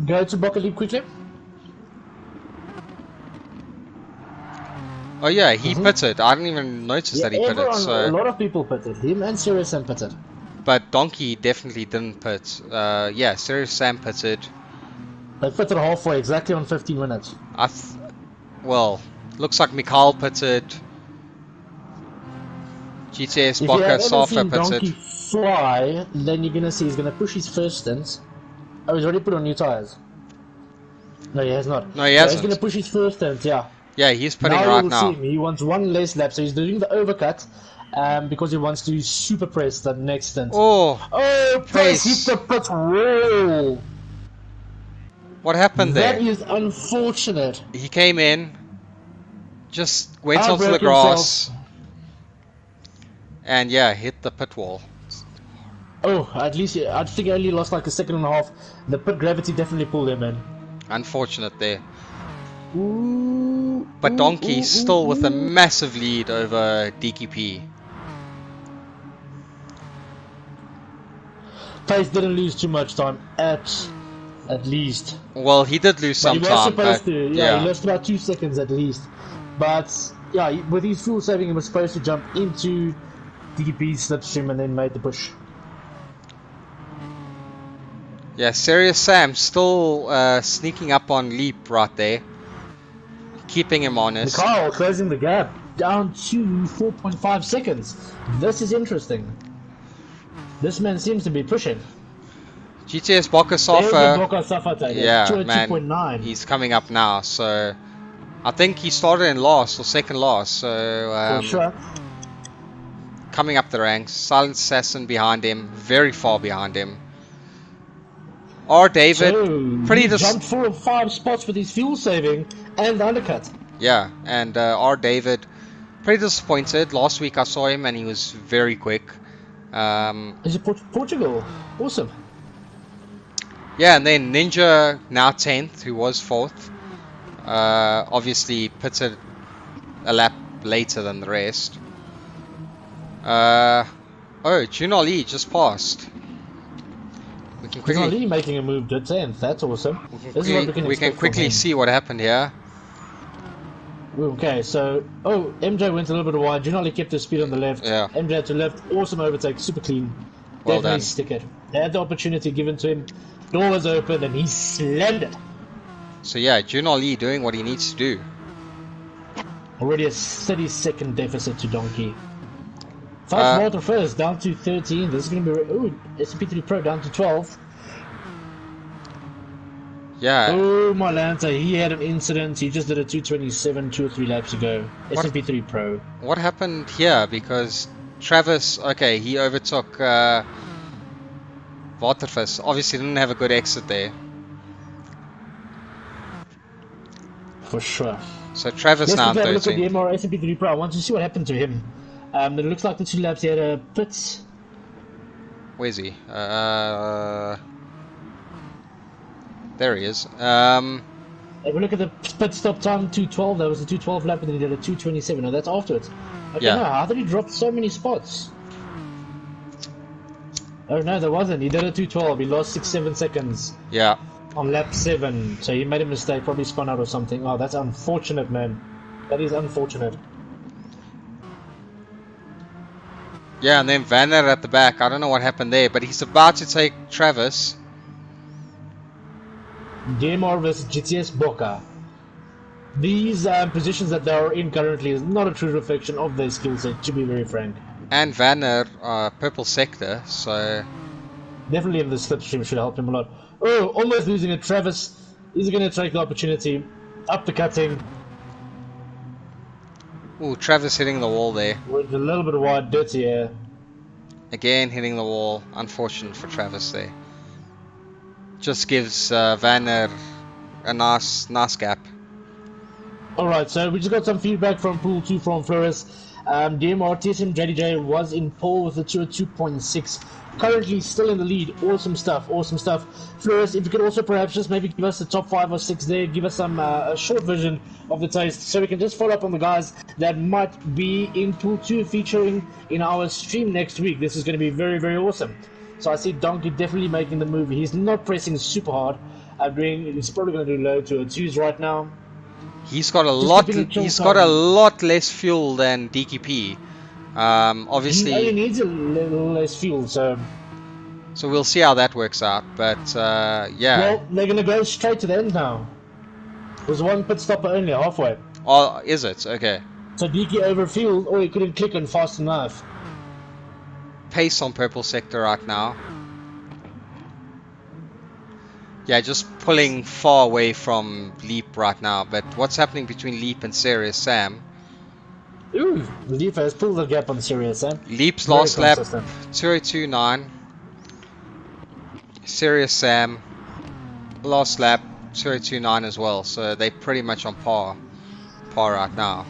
Go to Boca Leap quickly. Oh yeah, he pitted. I didn't even notice that he pitted. So a lot of people pitted. Him and Serious Sam pitted. But Donkey definitely didn't pit. Yeah, Serious Sam pitted. They pitted halfway, exactly on 15 minutes. Well, looks like Mikhail pitted. GTS Boca Safa pitted. Donkey fly, then you're gonna see he's gonna push his first stint. Oh, he's already put on new tires. No, he has not. No, he hasn't. He's gonna push his first stint, yeah. Yeah, he's putting right now. He wants one less lap, so he's doing the overcut because he wants to super press that next stint. Oh, press hit the pit wall. What happened there? That is unfortunate. He came in, just went onto the grass, and yeah, hit the pit wall. Oh, at least I think he only lost like a second and a half. The pit gravity definitely pulled him in. Unfortunate there. Ooh, but Donkey still with a massive lead over DKP. Tyres didn't lose too much time at least. Well, he did lose some time. He was supposed to. Yeah, he lost about 2 seconds at least. But yeah, with his fuel saving, he was supposed to jump into DKP's slipstream and then made the push. Yeah, Serious Sam still sneaking up on Leap right there. Keeping him honest. Mikhail closing the gap down to 4.5 seconds. This is interesting. This man seems to be pushing. GTS Boca Safa. Yeah, man. 2.9. He's coming up now, so I think he started in last or second last. So for sure. Coming up the ranks. Silent Assassin behind him, very far behind him. R. David, he jumped 4 or 5 spots with his fuel saving and the undercut. Yeah, and R. David, pretty disappointed. Last week I saw him and he was very quick. Is it Portugal? Awesome. Yeah, and then Ninja, now 10th, who was 4th. Obviously pitted a lap later than the rest. Oh, JunAllie just passed. We can quickly making a move to 10th. That's awesome. We can quickly see what happened here. Okay, so MJ went a little bit wide. JunAllie kept his speed on the left. Yeah. MJ to left. Awesome overtake. Super clean. Well Definitely done. stick it. They had the opportunity given to him. Door was open and he slammed it. So yeah, JunAllie doing what he needs to do. Already a 30-second deficit to Donkey. VarswaterVis down to 13. This is going to be... SP3 Pro down to 12. Yeah. Oh, my Lanta, he had an incident. He just did a 227 2 or 3 laps ago. SP3 Pro. What happened here? Because Travis, okay, he overtook VarswaterVis. Obviously didn't have a good exit there. For sure. So Travis now 13. Let's look at the MR SP3 Pro. I want to see what happened to him. It looks like the 2 laps he had a pit. Where's he? There he is. If we look at the pit stop time, 212. That was the 212 lap, and then he did a 227. Now that's afterwards. Okay, yeah. No, how did he drop so many spots? Oh no, there wasn't. He did a 212. He lost 6-7 seconds. Yeah. On lap 7, so he made a mistake. Probably spun out or something. Oh, that's unfortunate, man. That is unfortunate. Yeah, and then Vanner at the back. I don't know what happened there, but he's about to take Travis. DMR versus GTS Boca. These positions that they are in currently is not a true reflection of their skill set, to be very frank. and Vanner purple sector, so Definitely in the slipstream should help him a lot. Oh, almost losing it. Travis is going to take the opportunity. Up the cutting. ooh, Travis hitting the wall there. With a little bit of wide, dirty air. Again hitting the wall. Unfortunate for Travis there. Just gives Vanner a nice gap. Alright, so we just got some feedback from Pool 2 from Flores. DMR TSM JDJ was in pole with a 202.6. Currently still in the lead. Awesome stuff, awesome stuff. Flores, if you could also perhaps just maybe give us the top 5 or 6 there, give us some a short version of the taste, so we can just follow up on the guys that might be in Pool 2 featuring in our stream next week. This is going to be very, very awesome. So I see Donkey definitely making the move. He's not pressing super hard. He's probably going to do low 202s right now. He's got a lot. He's got a lot less fuel than DKP. Obviously, he only needs a little less fuel, so we'll see how that works out. But yeah. Well, they're gonna go straight to the end now. There's one pit stopper only halfway. Oh, is it? Okay. So DK overfueled, or he couldn't click on fast enough. Pace on purple sector right now. Yeah, just pulling far away from Leap right now. But what's happening between Leap and Serious Sam? Ooh, Leap has pulled the gap on Serious Sam. Leap's last lap 202.9. Serious Sam last lap 202.9 as well. So they're pretty much on par right now.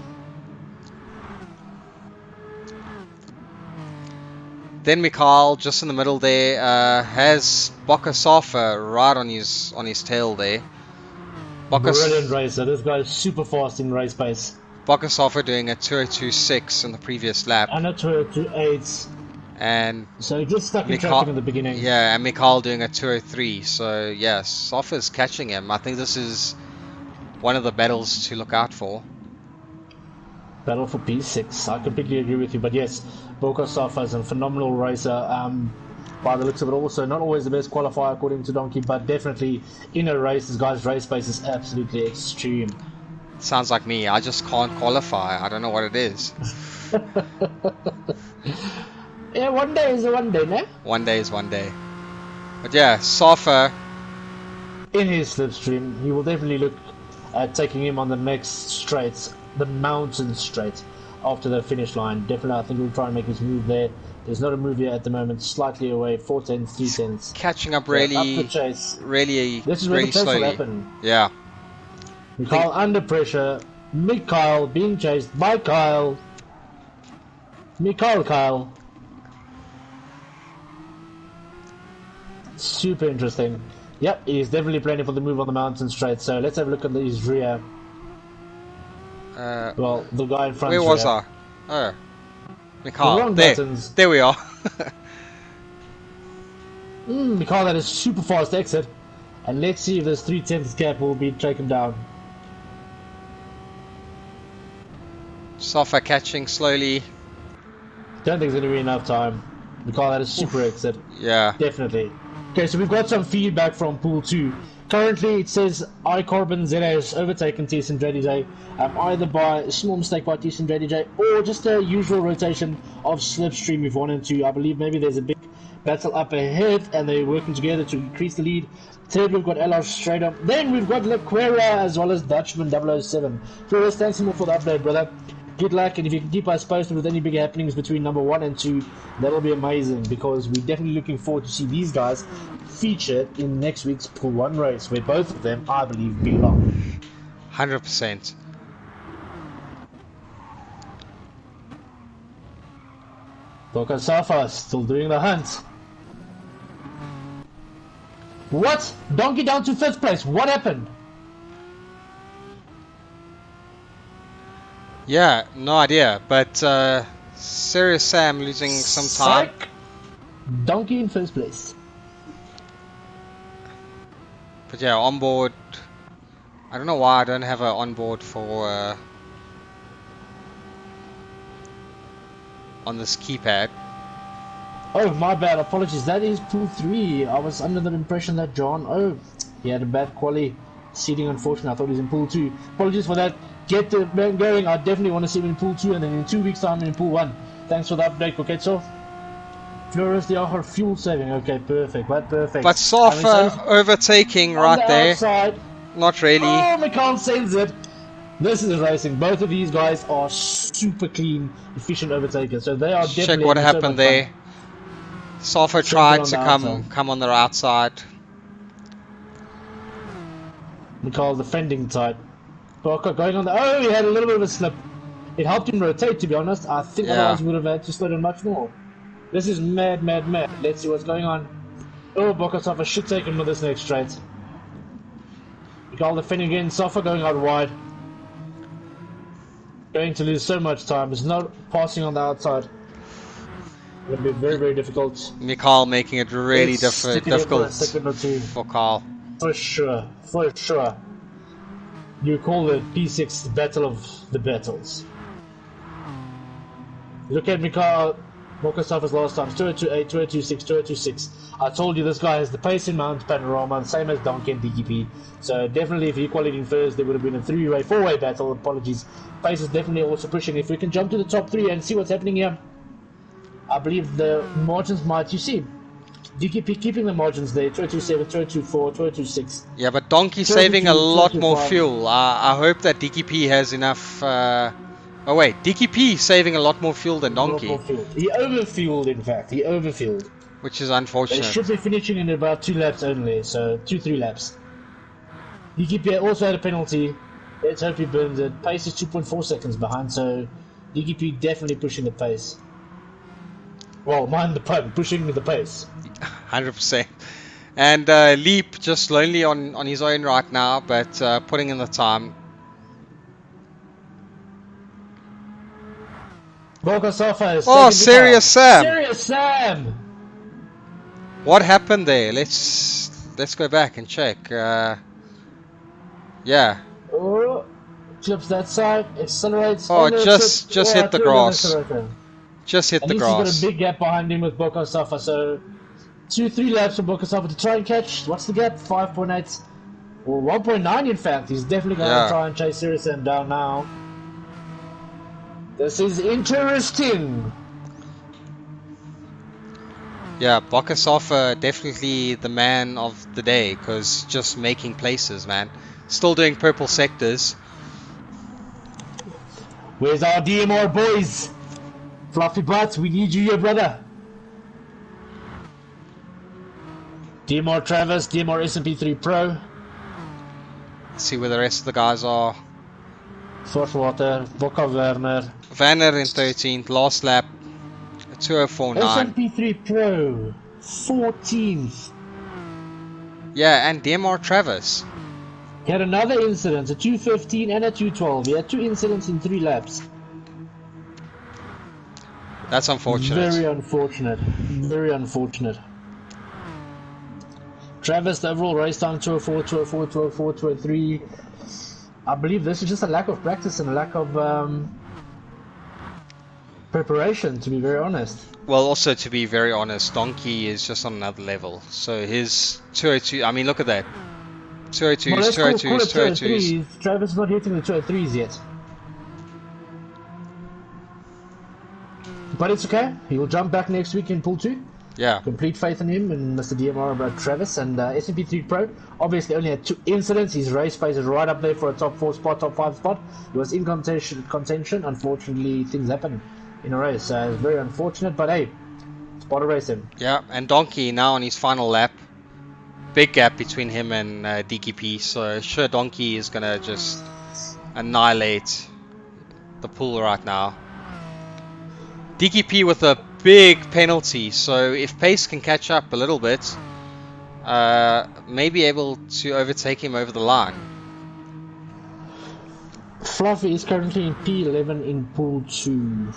Then Mikhail, just in the middle there, has Baka Safa right on his tail there. Brilliant racer. This guy is super fast in race pace. Baka Safa doing a 202.6 in the previous lap. And a 202.8. And so he just stuck in traffic in the beginning. Yeah, and Mikhail doing a 203. So yes, Safa's catching him. I think this is one of the battles to look out for. Battle for P6. I completely agree with you, but yes, Boko Safa is a phenomenal racer. By the looks of it, also not always the best qualifier according to Donkey, but definitely in a race, this guy's race pace is absolutely extreme. Sounds like me. I just can't qualify. I don't know what it is. Yeah, one day is a one day, no? One day is one day. But yeah, Safa in his slipstream, he will definitely look at taking him on the next straight, the mountain straight, after the finish line. Definitely, I think he'll try and make his move there. There's not a move here at the moment, slightly away, 4 tenths, 3 tenths. Catching up really, up the chase. Really, this is where really the chase will slowly. happen. Yeah. Mikhail under pressure. Mikhail being chased by Kyle. Kyle. Super interesting. Yep, he's definitely planning for the move on the mountain straight. So let's have a look at his rear. Well, the guy in front. Where was I? Oh, Mikhail. There we are. Mikhail had a super fast exit, and let's see if this 3 tenths gap will be taken down. Safa catching slowly. Don't think there's going to be enough time. Mikhail had a super exit. Yeah. Definitely. Okay, so we've got some feedback from Pool 2. Currently, it says iCarbon ZA has overtaken TSM JDJ, either by a small mistake by TSM JDJ or just a usual rotation of slipstream if wanted to. I believe maybe there's a big battle up ahead and they're working together to increase the lead. Third, we've got LR straight up. Then we've got Lequera as well as Dutchman 007. Flores, thanks so much for the update, brother. Good luck, and if you can keep us posted with any big happenings between number 1 and 2, that'll be amazing, because we're definitely looking forward to see these guys featured in next week's Pool 1 race, where both of them, I believe, belong. 100%. Boko Safa still doing the hunt. What? Donkey down to 5th place. What happened? Yeah, no idea, but Serious Sam losing some time. Psych. Donkey in 1st place. But yeah, onboard. I don't know why I don't have an onboard for on this keypad. Oh, my bad. Apologies. That is Pool 3. I was under the impression that John. Oh, he had a bad quali seating. Unfortunately, I thought he was in Pool 2. Apologies for that. Get the man going. I definitely want to see him in Pool 2, and then in 2 weeks' time in Pool 1. Thanks for the update, Koketso. Flores, they are fuel saving. Okay, perfect. Right, perfect. But Safa overtaking on right the there. Outside. Not really. Oh, McCall sends it. This is racing. Both of these guys are super clean, efficient overtakers. So they are definitely. Check what happened there. Safa tried to come on the outside. McCall defending tight. Boko going on the. Oh, he had a little bit of a slip. It helped him rotate, to be honest. I think otherwise he would have had to slow down much more. This is mad, mad, mad. Let's see what's going on. Oh, Bokosafa should take him with this next straight. McCall defending again. Safa going out wide. Going to lose so much time. It's not passing on the outside. It will be very, very difficult. Mikhail making it really difficult for Carl. For sure, for sure. You call the P6 the battle of the battles. Look at Mikhail Bokosafa's last time. 208, 226, 226. I told you this guy has the pace in Mount Panorama, same as Donkey and DGP. So definitely if he qualified first, there would have been a 3-way, 4-way battle. Apologies. Pace is definitely also pushing. If we can jump to the top 3 and see what's happening here, I believe the margins might, you see, DGP keeping the margins there, 227, 224, 226. Yeah, but Donkey saving a lot more fuel. I hope that DGP has enough... Oh wait, DGP saving a lot more fuel than Donkey. He overfueled, in fact. He overfueled. Which is unfortunate. They should be finishing in about 2 laps only, so 2-3 laps. DGP also had a penalty. Let's hope he burns it. Pace is 2.4 seconds behind, so DGP definitely pushing the pace. Well, mind the pun, pushing the pace. 100%. And Leap just lonely on his own right now, but putting in the time. Bokosafa is Serious Sam! Serious Sam! What happened there? Let's go back and check. Yeah. Oh, clips that side, accelerates. Oh, just hit the grass. Just hit the grass. He's got a big gap behind him with Bokosafa, so 2-3 laps for Bokosafa to try and catch. What's the gap? 5.8 or 1.9 in fact. He's definitely going to try and chase Serious Sam down now. This is interesting. Yeah, Bokosafa definitely the man of the day, because just making places, man. Still doing purple sectors. Where's our DMR boys? Fluffy Butts, we need you here, brother. DMR Travis, DMR SMP3 Pro. Let's see where the rest of the guys are. Varswater, Bokka Werner. Werner in 13th, last lap, 2:04.9. SMP3 Pro, 14th. Yeah, and DMR Travis. He had another incident, a 2:15 and a 2:12. He had 2 incidents in 3 laps. That's unfortunate. Very unfortunate. Very unfortunate. Travis, the overall race time 2:04, 2:04, 2:04, 2:03. I believe this is just a lack of practice and a lack of preparation, to be very honest. Well, also to be very honest, Donkey is just on another level. So his 202, I mean, look at that. 202s, 202s, 202s. Travis is not hitting the 203s yet. But it's okay. He will jump back next week in Pool 2. Yeah. Complete faith in him and Mr. DMR about Travis. And SMP3 Pro obviously only had 2 incidents. His race pace is right up there for a top 4 spot, top 5 spot. He was in contention. Unfortunately, things happen in a race. So it's very unfortunate. But hey, spot a race him. Yeah, and Donkey now on his final lap. Big gap between him and DKP. So sure, Donkey is going to just annihilate the pool right now. DKP with a big penalty, so if pace can catch up a little bit, may be able to overtake him over the line. Fluffy is currently in P11 in Pool 2.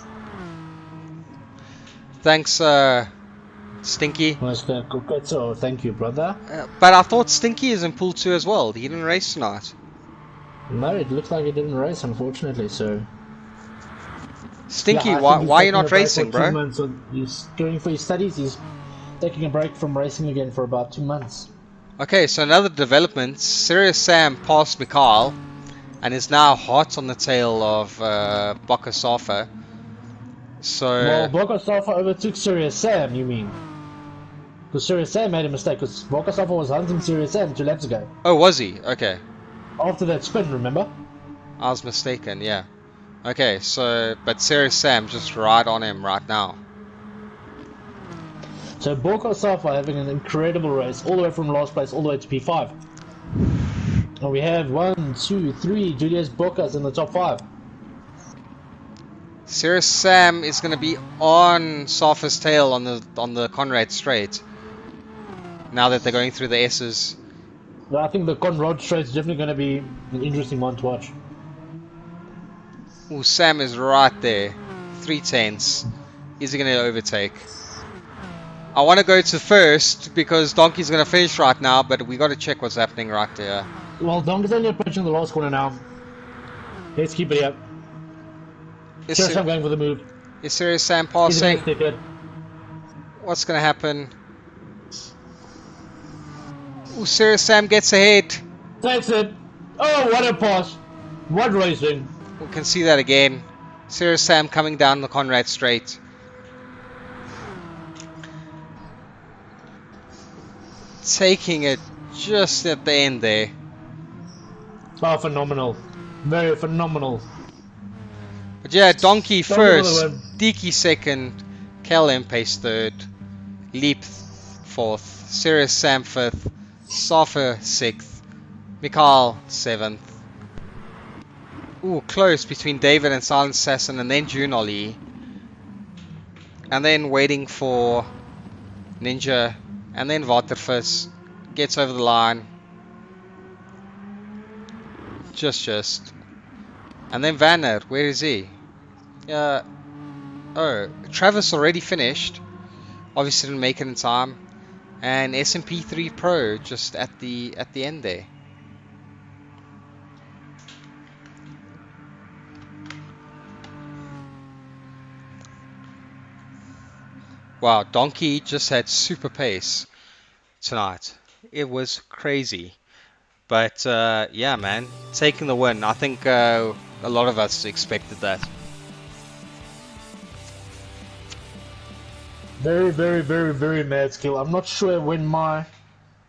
Thanks, Stinky. So thank you, brother. But I thought Stinky is in Pool 2 as well. He didn't race tonight. No, it looks like he didn't race, unfortunately, so... Stinky, why are you not racing, bro? So he's going for his studies. He's taking a break from racing again for about 2 months. Okay, so another development. Serious Sam passed Mikhail and is now hot on the tail of Bokosafa. So Well, Bogosafa overtook Serious Sam, you mean? Because Serious Sam made a mistake, because Bogosafa was hunting Serious Sam 2 laps ago. oh, was he? Okay, After that spin, remember? I was mistaken. Yeah. Okay, so but Serious Sam just right on him right now. So Bogosafa having an incredible race, all the way from last place, all the way to P5. And we have 1, 2, 3 Julius Bocas in the top 5. Serious Sam is going to be on Safa's tail on the Conrad straight. Now that they're going through the S's. I think the Conrad straight is definitely going to be an interesting one to watch. Ooh, Sam is right there. 3/10. Is he going to overtake? I want to go to first because Donkey's going to finish right now, but we got to check what's happening right there. Well, Donkey's only approaching the last corner now. Let's keep it up. Serious Sam going for the move. Is Serious Sam passing? What's going to happen? Ooh, Serious Sam gets ahead. Takes it. Oh, what a pass. What racing. We can see that again. Serious Sam coming down the Conrad straight. Taking it just at the end there. Oh, phenomenal. Very phenomenal. But yeah, Donkey first, Diki second, KLM pace third, Leap fourth, Serious Sam fifth, Safa sixth, Mikhail seventh. Ooh, close between David and Silent Assassin, and then JunAllie. And then waiting for Ninja, and then VarswaterVis gets over the line. Just. And then Vanner, where is he? Oh, Travis already finished. Obviously didn't make it in time. And SMP3 Pro just at the end there. Wow, Donkey just had super pace tonight. It was crazy. But yeah, man, taking the win. I think a lot of us expected that. Very, very, very, very mad skill. I'm not sure when my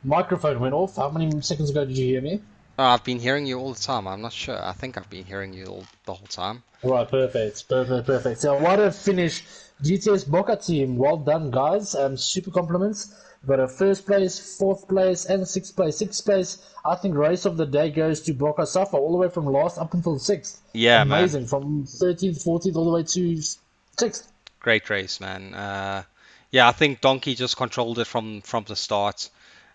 microphone went off. How many seconds ago did you hear me? I've been hearing you all the time. I'm not sure. I think I've been hearing you the whole time. Right, perfect. So what a finish. GTS Boca team, well done, guys. Super compliments. Got a first place, fourth place, and sixth place. Sixth place, I think race of the day goes to Boca Safa, all the way from last up until sixth. Yeah, amazing. Man. From 13th, 14th, all the way to sixth. Great race, man. Yeah, I think Donkey just controlled it from the start.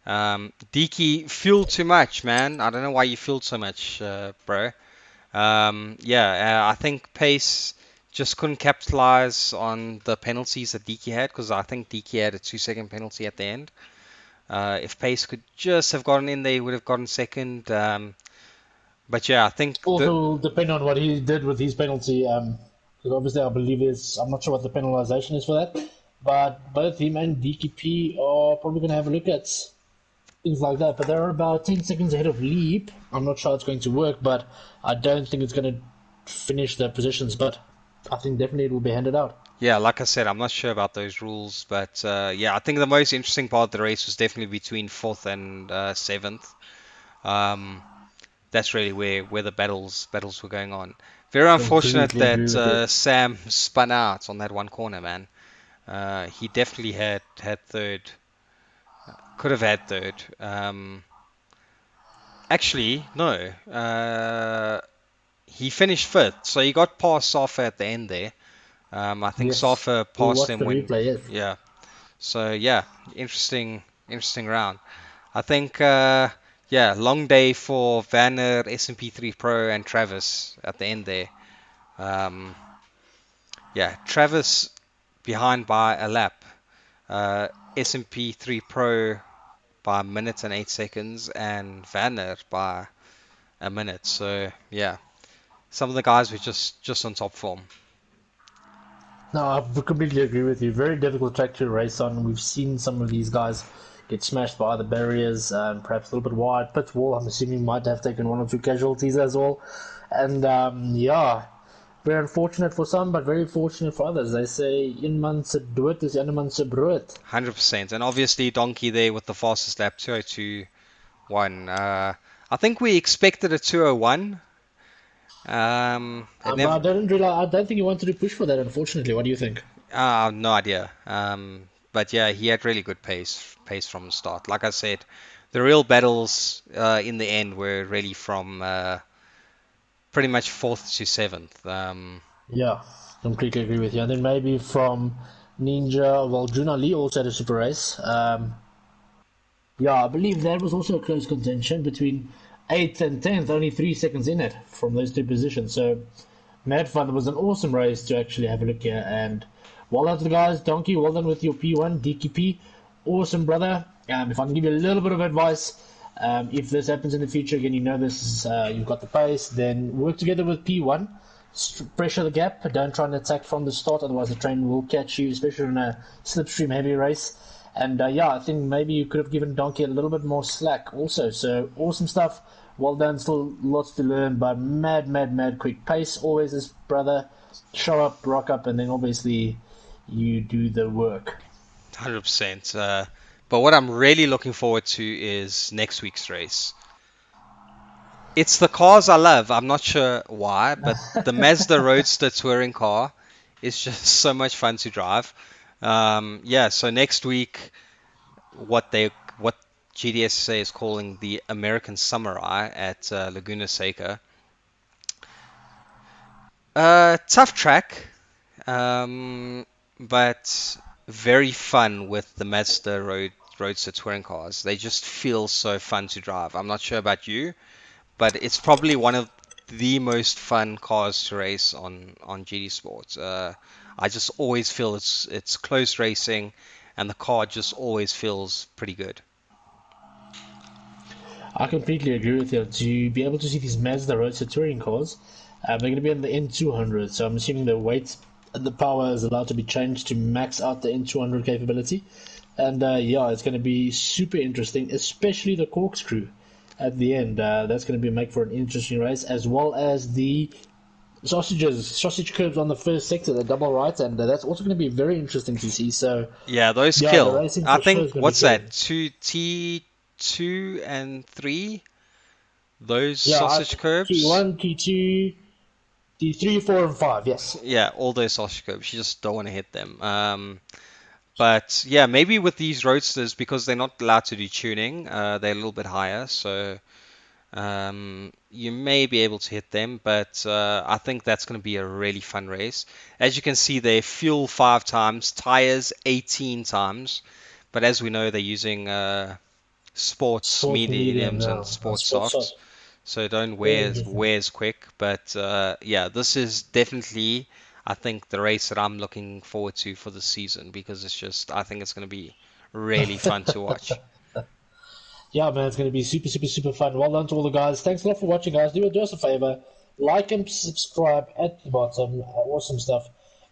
Diki fueled too much, man. I don't know why you fueled so much, bro. I think Pace just couldn't capitalize on the penalties that Diki had, because I think Diki had a 2-second penalty at the end. If Pace could just have gotten in there, he would have gotten second. But yeah, I think also will depend on what he did with his penalty. Because obviously, I believe I'm not sure what the penalization is for that. But both him and DKP are probably going to have a look at things like that. But they're about 10 seconds ahead of Leap. I'm not sure it's going to work, but I don't think it's going to finish the positions. But I think definitely it will be handed out. Yeah, like I said, I'm not sure about those rules. But yeah, I think the most interesting part of the race was definitely between 4th and 7th. That's really where the battles were going on. Very unfortunate that Sam spun out on that one corner, man. He definitely had third. Could have had third. Actually, no. He finished 5th, so he got past Safa at the end there. I think Safa passed him when. Replay, yes. Yeah. So yeah, interesting round. I think long day for Vanner, SMP3 Pro, and Travis at the end there. Travis behind by a lap. SMP3 Pro by a minute and 8 seconds, and Vanner by a minute. So yeah, some of the guys were just on top form. No, I completely agree with you. Very difficult track to race on. We've seen some of these guys get smashed by the barriers, and perhaps a little bit wide. Pit wall, I'm assuming, might have taken 1 or 2 casualties as well. And Very unfortunate for some, but very fortunate for others. They say, "In man se dood is ander man se brood." 100%. And obviously Donkey there with the fastest lap, 2:02.1. I think we expected a 2:01. It But never. I didn't realize. I don't think he wanted to push for that. Unfortunately, what do you think? No idea. But yeah, he had really good pace from the start. Like I said, the real battles in the end were really from pretty much fourth to seventh. Yeah, completely agree with you. And then maybe from Ninja, well, JunAllie also had a super race. Yeah, I believe that was also a close contention between 8th and 10th, only 3 seconds in it from those two positions. So, mad fun. It was an awesome race to actually have a look here. And well done to the guys. Donkey, well done with your P1, DKP. Awesome, brother. If I can give you a little bit of advice, if this happens in the future, again, you know this is, you've got the pace, then work together with P1. Pressure the gap. Don't try and attack from the start, otherwise the train will catch you, especially in a slipstream heavy race. And yeah, I think maybe you could have given Donkey a little bit more slack also. So awesome stuff. Well done. Still lots to learn, but mad, mad, mad quick pace. Always this brother. Show up, rock up, and then obviously you do the work. 100%. But what I'm really looking forward to is next week's race. It's the cars I love. I'm not sure why, but the Mazda Roadster touring car is just so much fun to drive. Yeah, so next week, what GDSA is calling the American Samurai at Laguna Seca. Tough track, but very fun with the Mazda Roadster touring cars. They just feel so fun to drive. I'm not sure about you, but it's probably one of the most fun cars to race on GD Sports. I just always feel it's close racing, and the car just always feels pretty good. I completely agree with you. To be able to see these Mazda Roadster touring cars, they're going to be on the N200, so I'm assuming the weight and the power is allowed to be changed to max out the N200 capability. And yeah, it's going to be super interesting, especially the corkscrew at the end. That's going to be make for an interesting race, as well as the sausage curves on the first sector, the double right, and that's also going to be very interesting to see. So Yeah, those yeah, the kill. racing I for sure think is going to be what's that? killing. Two and three. Those Yeah, sausage curbs. T1, T2, T3, 4, and 5. Yes. Yeah, all those sausage curbs. You just don't want to hit them. But yeah, maybe with these roadsters because they're not allowed to do tuning, they're a little bit higher, so you may be able to hit them. But I think that's going to be a really fun race. As you can see, they fuel 5 times, tires 18 times. But as we know, they're using sports Sports medium mediums and now. sports Sports softs, soft. so don't Very wear interesting. wears quick. But yeah, this is definitely, I think, the race that I'm looking forward to for the season because I think it's going to be really fun to watch. Yeah, man, it's going to be super, super, super fun. Well done to all the guys. Thanks a lot for watching, guys. Do us a favor. Like and subscribe at the bottom. Awesome stuff.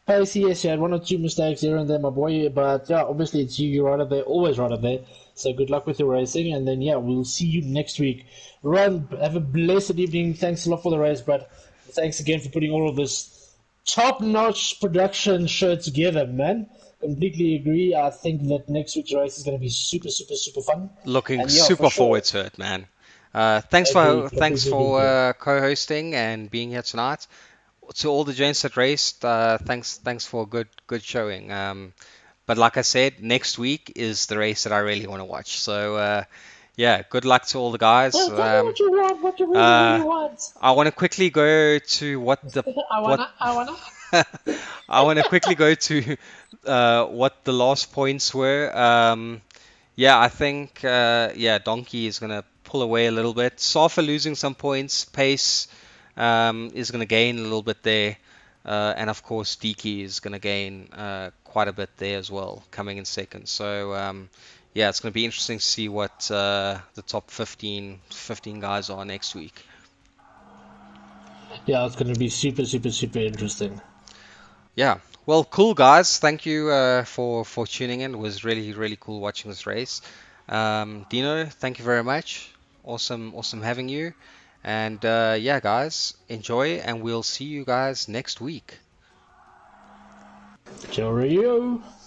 Pacey, yes, you had one or two mistakes here and there, my boy. But yeah, obviously it's you. You're right up there. Always right up there. So good luck with your racing. And then, yeah, we'll see you next week. Run. Have a blessed evening. Thanks a lot for the race, but thanks again for putting all of this top-notch production show together, man. Completely agree. I think that next week's race is going to be super, super, super fun. Looking And yeah, for super forward sure. to it, man. Thanks Agreed. thanks Completely agree with for you. co-hosting and being here tonight. To all the gents that raced, thanks for a good showing. But like I said, next week is the race that I really want to watch. So yeah, good luck to all the guys. Well, tell me what you want, what you really, really Uh, want. I want to quickly go to what I wanna. I want to quickly go to what the last points were. Yeah, I think yeah, Donkey is gonna pull away a little bit. Safa losing some points. Pace is gonna gain a little bit there, and of course Diki is gonna gain quite a bit there as well, coming in second. So yeah, it's gonna be interesting to see what the top 15 guys are next week. Yeah, it's gonna be super, super, super interesting. Yeah. Well, cool guys. Thank you for tuning in. It was really cool watching this race. Dino, thank you very much. Awesome having you. And yeah, guys, enjoy, and we'll see you guys next week. Cheerio.